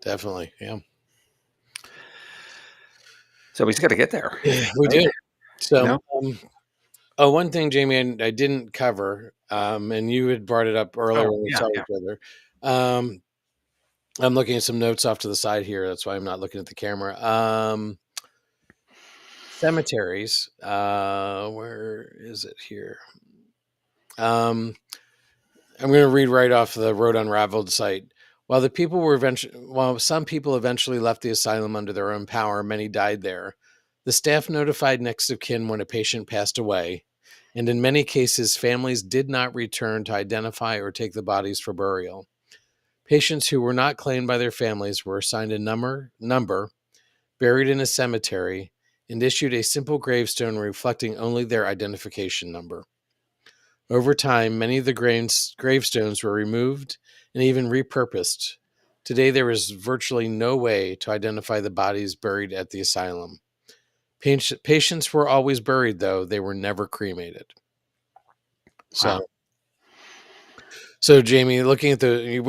Definitely. Yeah. So we just got to get there, Yeah, we right? do. You So, know? one thing, Jamie, I didn't cover, and you had brought it up earlier Oh when we yeah, saw yeah. each other. Um, I'm looking at some notes off to the side here. That's why I'm not looking at the camera. Cemeteries. Where is it here? Um, I'm going to read right off the Road Unraveled site. While some people eventually left the asylum under their own power, many died there. The staff notified next of kin when a patient passed away, and in many cases, families did not return to identify or take the bodies for burial. Patients who were not claimed by their families were assigned a number, buried in a cemetery, and issued a simple gravestone reflecting only their identification number. Over time, many of the gravestones were removed and even repurposed. Today, there is virtually no way to identify the bodies buried at the asylum. Patients were always buried, though they were never cremated. Wow. So, Jamie, we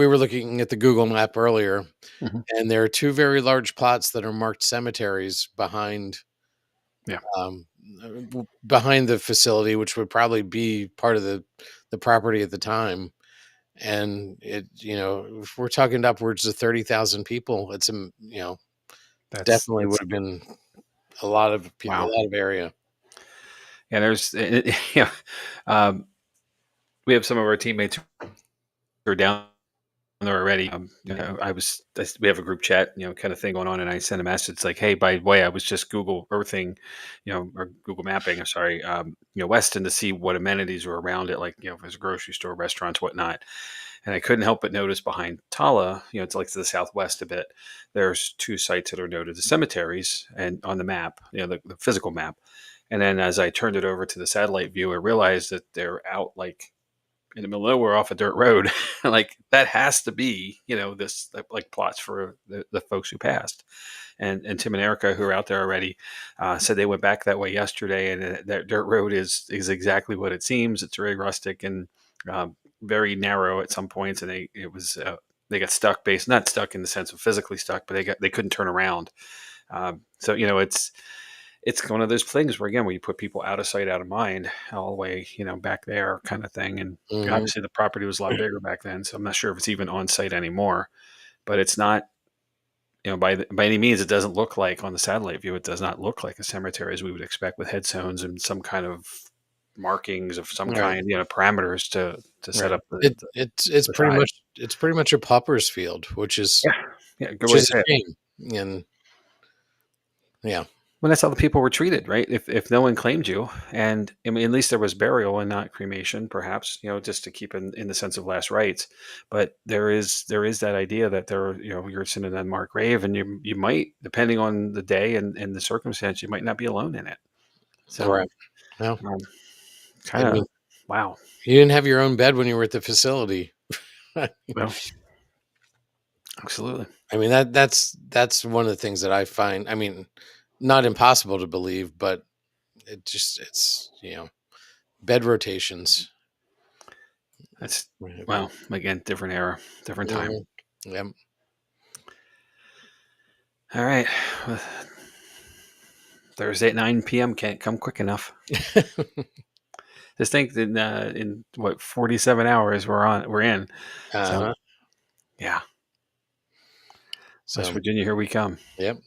were looking at the Google map earlier, Hmm. and there are two very large plots that are marked cemeteries Yeah, um, behind the facility, which would probably be part of the property at the time. And if we're talking upwards of 30,000 people, it's definitely would that's have been a lot of people, a wow. lot of area. Yeah, there's yeah. Um, we have some of our teammates who are down there already. We have a group chat, kind of thing going on, and I sent a message like, "Hey, by the way, I was just Google Earthing, or Google Mapping. I'm sorry, Weston to see what amenities were around it, like if there's a grocery store, restaurants, whatnot." And I couldn't help but notice behind Tala, it's like to the southwest a bit, there's two sites that are noted as cemeteries and on the map, the physical map. And then as I turned it over to the satellite view, I realized that they're out like in the middle of nowhere off a dirt road. Like that has to be, this like plots for the folks who passed. And Tim and Erica, who are out there already, said they went back that way yesterday, and that dirt road is exactly what it seems. It's very rustic and very narrow at some points, and they got stuck, not stuck in the sense of physically stuck, but they couldn't turn around. So it's one of those things where, again, when you put people out of sight, out of mind, all the way, back there, kind of thing. And Mhm. obviously, the property was a lot bigger back then, so I'm not sure if it's even on site anymore. But it's not, by any means, it doesn't look like on the satellite view. It does not look like a cemetery as we would expect, with headstones and some kind of markings of some Right. kind, parameters to set Right. up It's the pretty side. much a pauper's field, which is Yeah, yeah, good way to a say it. shame. And yeah, Well, that's how the people were treated, right? If no one claimed you, and I mean, at least there was burial and not cremation, perhaps, just to keep in the sense of last rites. But there is that idea that you're sitting in an unmarked grave, and you might, depending on the day and the circumstance, you might not be alone in it. So, right. Well, um, I kind of, mean, wow. you didn't have your own bed when you were at the facility. Well, absolutely. I mean that's one of the things that I find. I mean, not impossible to believe, but it's bed rotations. That's Right. well, again, different era, different time. Mhm. Yep. All right. Well, Thursday at 9 p.m. can't come quick enough. Just think that in what 47 hours we're in. So Uh-huh. yeah, West So, Virginia, here we come. yep.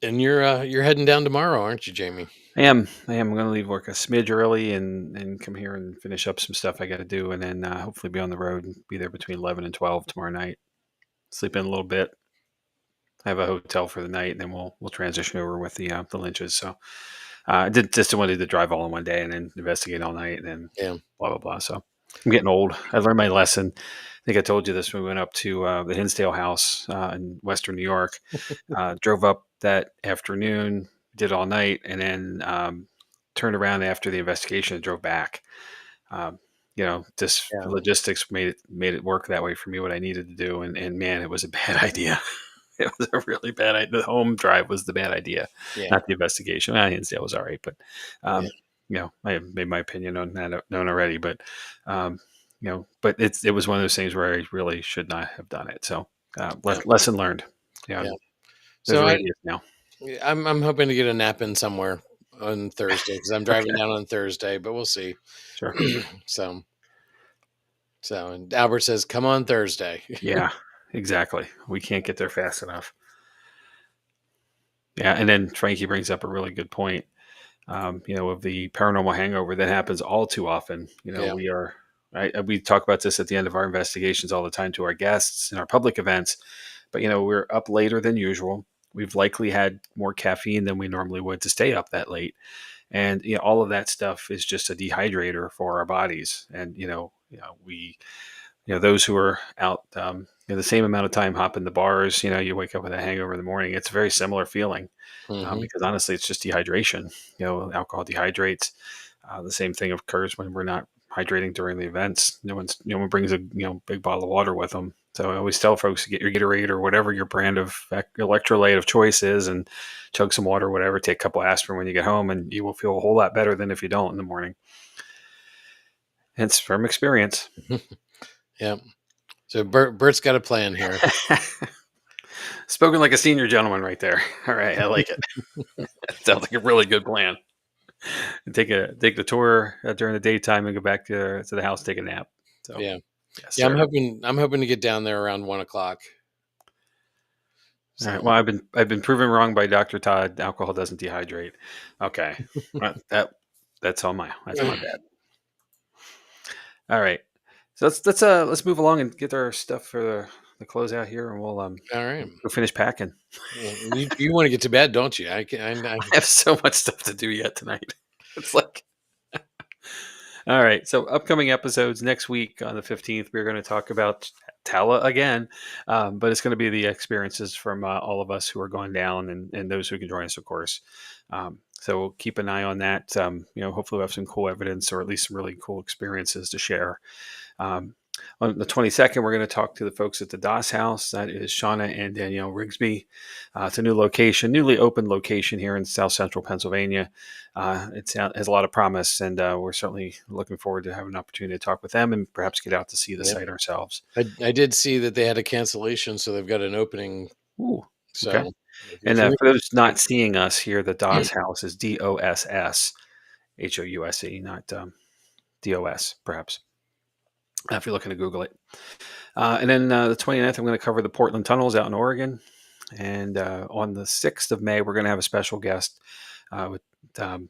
And you're heading down tomorrow, aren't you, Jamie? I am going to leave work a smidge early and come here and finish up some stuff I got to do, and then hopefully be on the road and be there between 11 and 12 tomorrow night. Sleep in a little bit. I have a hotel for the night, and then we'll transition over with the Lynches. So I did just wanted to drive all in one day and then investigate all night and then Yeah. blah blah blah. So I'm getting old. I learned my lesson. I think I told you this when we went up to the Hinsdale House in Western New York. Drove up that afternoon, did all night, and then turned around after the investigation and drove back. Um, just Yeah. logistics made it work that way for me. What I needed to do, and man, it was a bad idea. It was a really bad idea. The home drive was the bad idea, Yeah. not the investigation. Well, Hinsdale was all right, but Yeah. um, I have made my opinion on that known already. But but it was one of those things where I really should not have done it. So Yeah. lesson learned. Yeah, Yeah. there's So a radius now. I'm hoping to get a nap in somewhere on Thursday because I'm driving Okay, down on Thursday, but we'll see. sure. so and Albert says, "Come on Thursday." Yeah, exactly. We can't get there fast enough. Yeah, and then Frankie brings up a really good point. Of the paranormal hangover that happens all too often. Yeah. We talk about this at the end of our investigations all the time to our guests in our public events, but we're up later than usual. We've likely had more caffeine than we normally would to stay up that late, and all of that stuff is just a dehydrator for our bodies. And we those who are out the same amount of time hopping the bars, you wake up with a hangover in the morning. It's a very similar feeling Hmm. because honestly, it's just dehydration. Alcohol dehydrates. The same thing occurs when we're not hydrating during the events. No one brings a big bottle of water with them. So I always tell folks to get your Gatorade or whatever your brand of electrolyte of choice is, and chug some water, whatever. Take a couple aspirin when you get home, and you will feel a whole lot better than if you don't in the morning. It's from experience. Yeah. So Bert's got a plan here. Spoken like a senior gentleman right there. All right, I like it. Sounds like a really good plan. Take the tour during the daytime and go back to the house, take a nap. So Yeah. yes, Yeah. sir. I'm hoping to get down there around 1 o'clock. All right. So Well, I've been proven wrong by Dr. Todd. Alcohol doesn't dehydrate. Okay, that's my bad. All right. So let's move along and get our stuff for the closeout here, and we'll all right. go finish packing. Yeah, you want to get to bed, don't you? I can. I have so much stuff to do yet tonight. It's like All right. So, upcoming episodes next week on the 15th, we're going to talk about Tala again, but it's going to be the experiences from all of us who are going down and those who can join us, of course. So, keep an eye on that. Hopefully, we'll have some cool evidence or at least some really cool experiences to share. Um, on the 22nd, we're going to talk to the folks at the Doss House. That is Shauna and Danielle Rigsby. It's a new location, newly opened location here in South Central Pennsylvania. It has a lot of promise, and we're certainly looking forward to having an opportunity to talk with them and perhaps get out to see the Yep. site ourselves. I did see that they had a cancellation, so they've got an opening. Ooh, okay. So And if you're for those not seeing us here, the Doss House is DOSSHOUSE, not DOS, perhaps, if you're looking to Google it. And then the 29th, I'm going to cover the Portland tunnels out in Oregon. And on the 6th of May, we're going to have a special guest with Land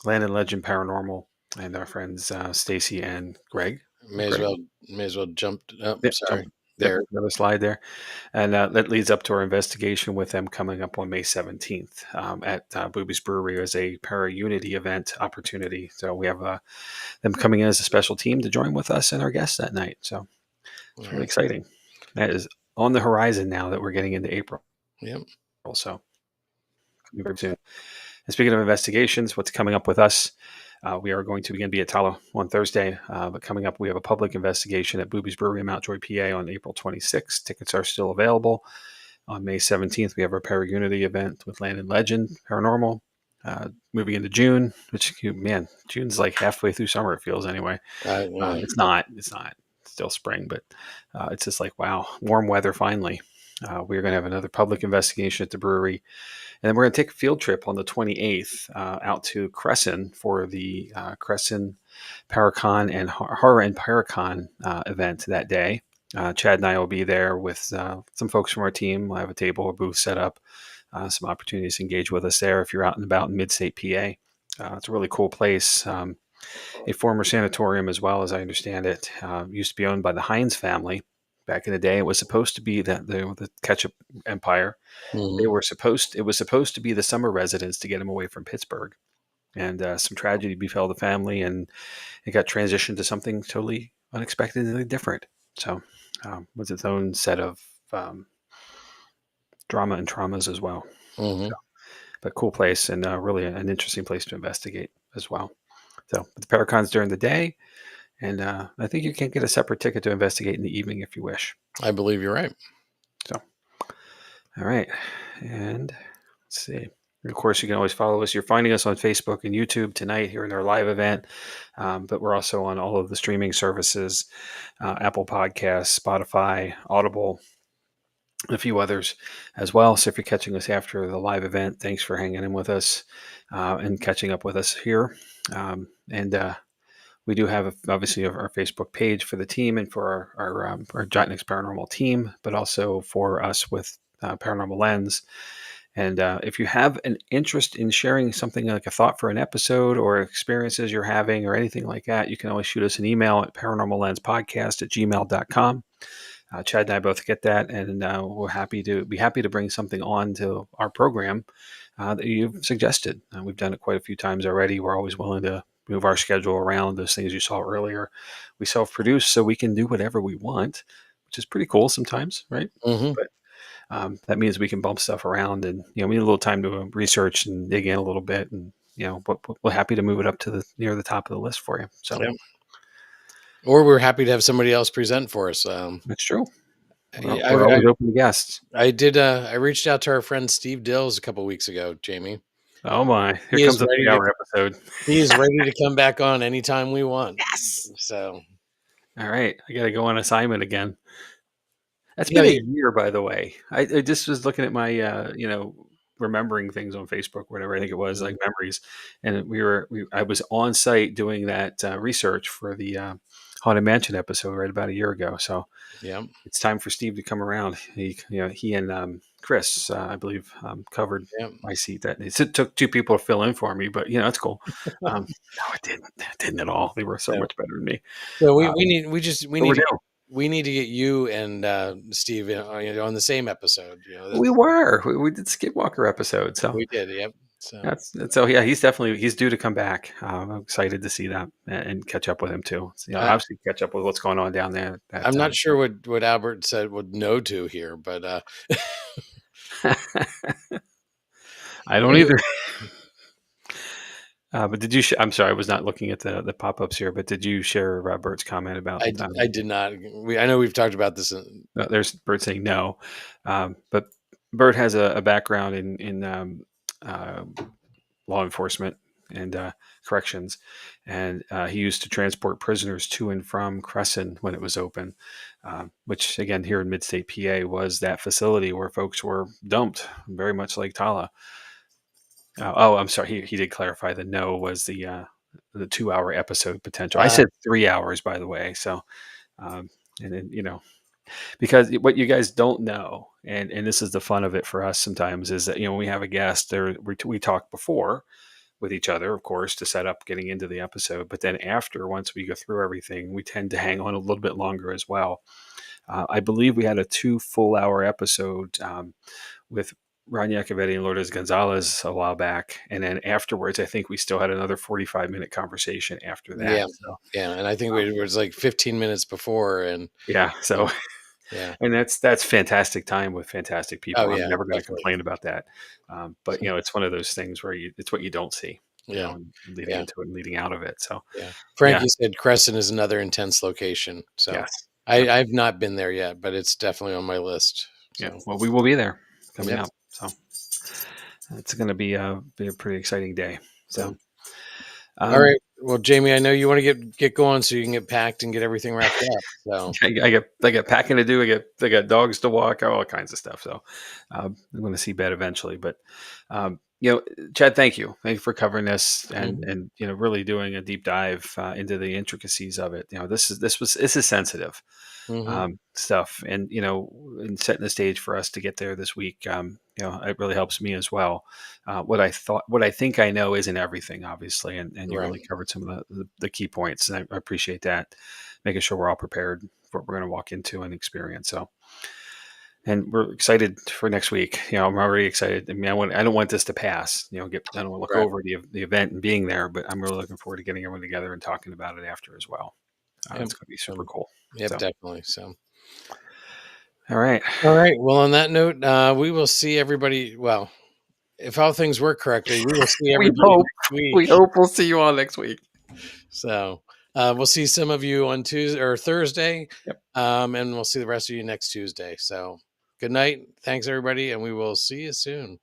and Legend Paranormal and our friends Stacy and Greg. may as Greg? well jump. Oh, Yep, sorry. yep, There. another slide there. And that leads up to our investigation with them coming up on May 17th at Booby's Brewery as a para-unity event opportunity. So we have them coming in as a special team to join with us and our guests that night. So it's really exciting. That is on the horizon now that we're getting into April. Yep. So coming very soon. And speaking of investigations, what's coming up with us? We are going to again be at Tala on Thursday, but coming up, we have a public investigation at Booby's Brewery in Mountjoy, PA on April 26th. Tickets are still available. On May 17th, we have our Para-Unity event with Land and Legend Paranormal. Moving into June, which, man, June's like halfway through summer, it feels anyway. Yeah. It's not. It's still spring, but it's just like, wow, warm weather finally. We're going to have another public investigation at the brewery. And then we're going to take a field trip on the 28th out to Crescent for the Crescent Paracon and Horror and Paracon event that day. Chad and I will be there with some folks from our team. We'll have a table or booth set up, some opportunities to engage with us there if you're out and about in mid-state PA. It's a really cool place. A former sanatorium, as well as I understand it, used to be owned by the Heinz family. Back in the day, it was supposed to be the ketchup empire. Mhm. It was supposed to be the summer residence to get them away from Pittsburgh, and some tragedy befell the family, and it got transitioned to something totally unexpectedly different. So, was its own set of drama and traumas as well. Mhm. So, but cool place and really an interesting place to investigate as well. So, the Paracon's during the day, and I think you can get a separate ticket to investigate in the evening if you wish. I believe you're right. So, all right, and let's see. Of course, you can always follow us. You're finding us on Facebook and YouTube tonight here in our live event, but we're also on all of the streaming services, Apple Podcasts, Spotify, Audible, and a few others as well. So if you're catching us after the live event, thanks for hanging in with us and catching up with us here. And we do have obviously our Facebook page for the team and for our Jott-Nyx Paranormal team, but also for us with Paranormal Lens. And if you have an interest in sharing something like a thought for an episode or experiences you're having or anything like that, you can always shoot us an email at paranormallenspodcast@gmail.com. Chad and I both get that, and we're happy to bring something on to our program that you've suggested. We've done it quite a few times already. We're always willing to move our schedule around. Those things you saw earlier, we self-produce, so we can do whatever we want, which is pretty cool sometimes, right? Mhm. But that means we can bump stuff around, and we need a little time to research and dig in a little bit, and but we're happy to move it up to near the top of the list for you. So Yep. Or we're happy to have somebody else present for us. that's true. I, We're I always open to guests. I did. I reached out to our friend Steve Dills a couple weeks ago. Jamie, Oh my! Here he is comes the ready to. 3-hour episode. He is ready to come back on anytime we want. Yes. So All right, I got to go on assignment again. That's yeah, been a year, by the way. I just was looking at my, remembering things on Facebook, whatever I think it was, like memories, and I was on site doing that research for the Haunted Mansion episode right about a year ago. So yeah, it's time for Steve to come around. He and Chris, I believe, covered yeah. my seat. That it took two people to fill in for me, but it's cool. No, it didn't. It didn't at all. They were so So, much better than me. so Uh, we but we're need to down. we need to get you and Steve on the same episode. We were. We did Skidwalker episode, so We did. Yep. So so yeah, he's due to come back. I'm excited to see that and catch up with him too. So, I, obviously catch up with what's going on down there. I'm not sure what Albert said would no to here, but I don't anyway, either. But did you? I'm sorry, I was not looking at the pop ups here. But did you share Bert's comment about? I did not. I know we've talked about this. There's Bert saying no, but Bert has a background in uh, law enforcement and corrections, and he used to transport prisoners to and from Crescent when it was open, which again here in Midstate PA was that facility where folks were dumped, very much like Tala. Oh, I'm sorry. He did clarify the no was the 2 hour episode potential. I Uh, said 3 hours, by the way. So, um, and then because what you guys don't know, and this is the fun of it for us sometimes, is that when we have a guest, there we talk before with each other, of course, to set up getting into the episode. But then after, once we go through everything, we tend to hang on a little bit longer as well. I believe we had a 2 full-hour episode with Ron Yacovetti and Lourdes Gonzalez a while back. And then afterwards, I think we still had another 45-minute conversation after that. yeah, So, yeah, and I think it was like 15 minutes before, and yeah. So, yeah. and that's fantastic time with fantastic Oh people. I'm yeah, never going to definitely. complain about that. But, it's one of those things where it's what you don't see, Yeah, and leading yeah, into it and leading out of it. So, yeah. yeah. Frankie said Crescent is another intense location. So Yes. Yep. I've not been there yet, but it's definitely on my list. Yeah. So Well, we will be there coming yep. up. So it's going to be a pretty exciting day. So, So all um, right. Well, Jamie, I know you want to get going so you can get packed and get everything wrapped up. So I got packing to do. I got dogs to walk, all kinds of stuff. So I'm going to see bed eventually. But Chad, thank you for covering this and mhm, and really doing a deep dive into the intricacies of it. This is sensitive mhm, stuff, and and setting the stage for us to get there this week. It really helps me as well. What I think I know isn't everything, obviously, and you right. really covered some of the key points, and I appreciate that, making sure we're all prepared for what we're going to walk into and experience. So, and we're excited for next week. I'm already excited. I mean, I don't want this to pass. I don't want to look Right. over the event and being there, but I'm really looking forward to getting everyone together and talking about it after as well. Yep. It's going to be super cool. Yep, So, definitely. So all right. all right. Well, on that note, we will see everybody. Well, if all things work correctly, we will see We everybody hope. next week. We hope we'll see you all next week. So we'll see some of you on Tuesday or Thursday, Yep. and we'll see the rest of you next Tuesday. So good night. Thanks, everybody, and we will see you soon.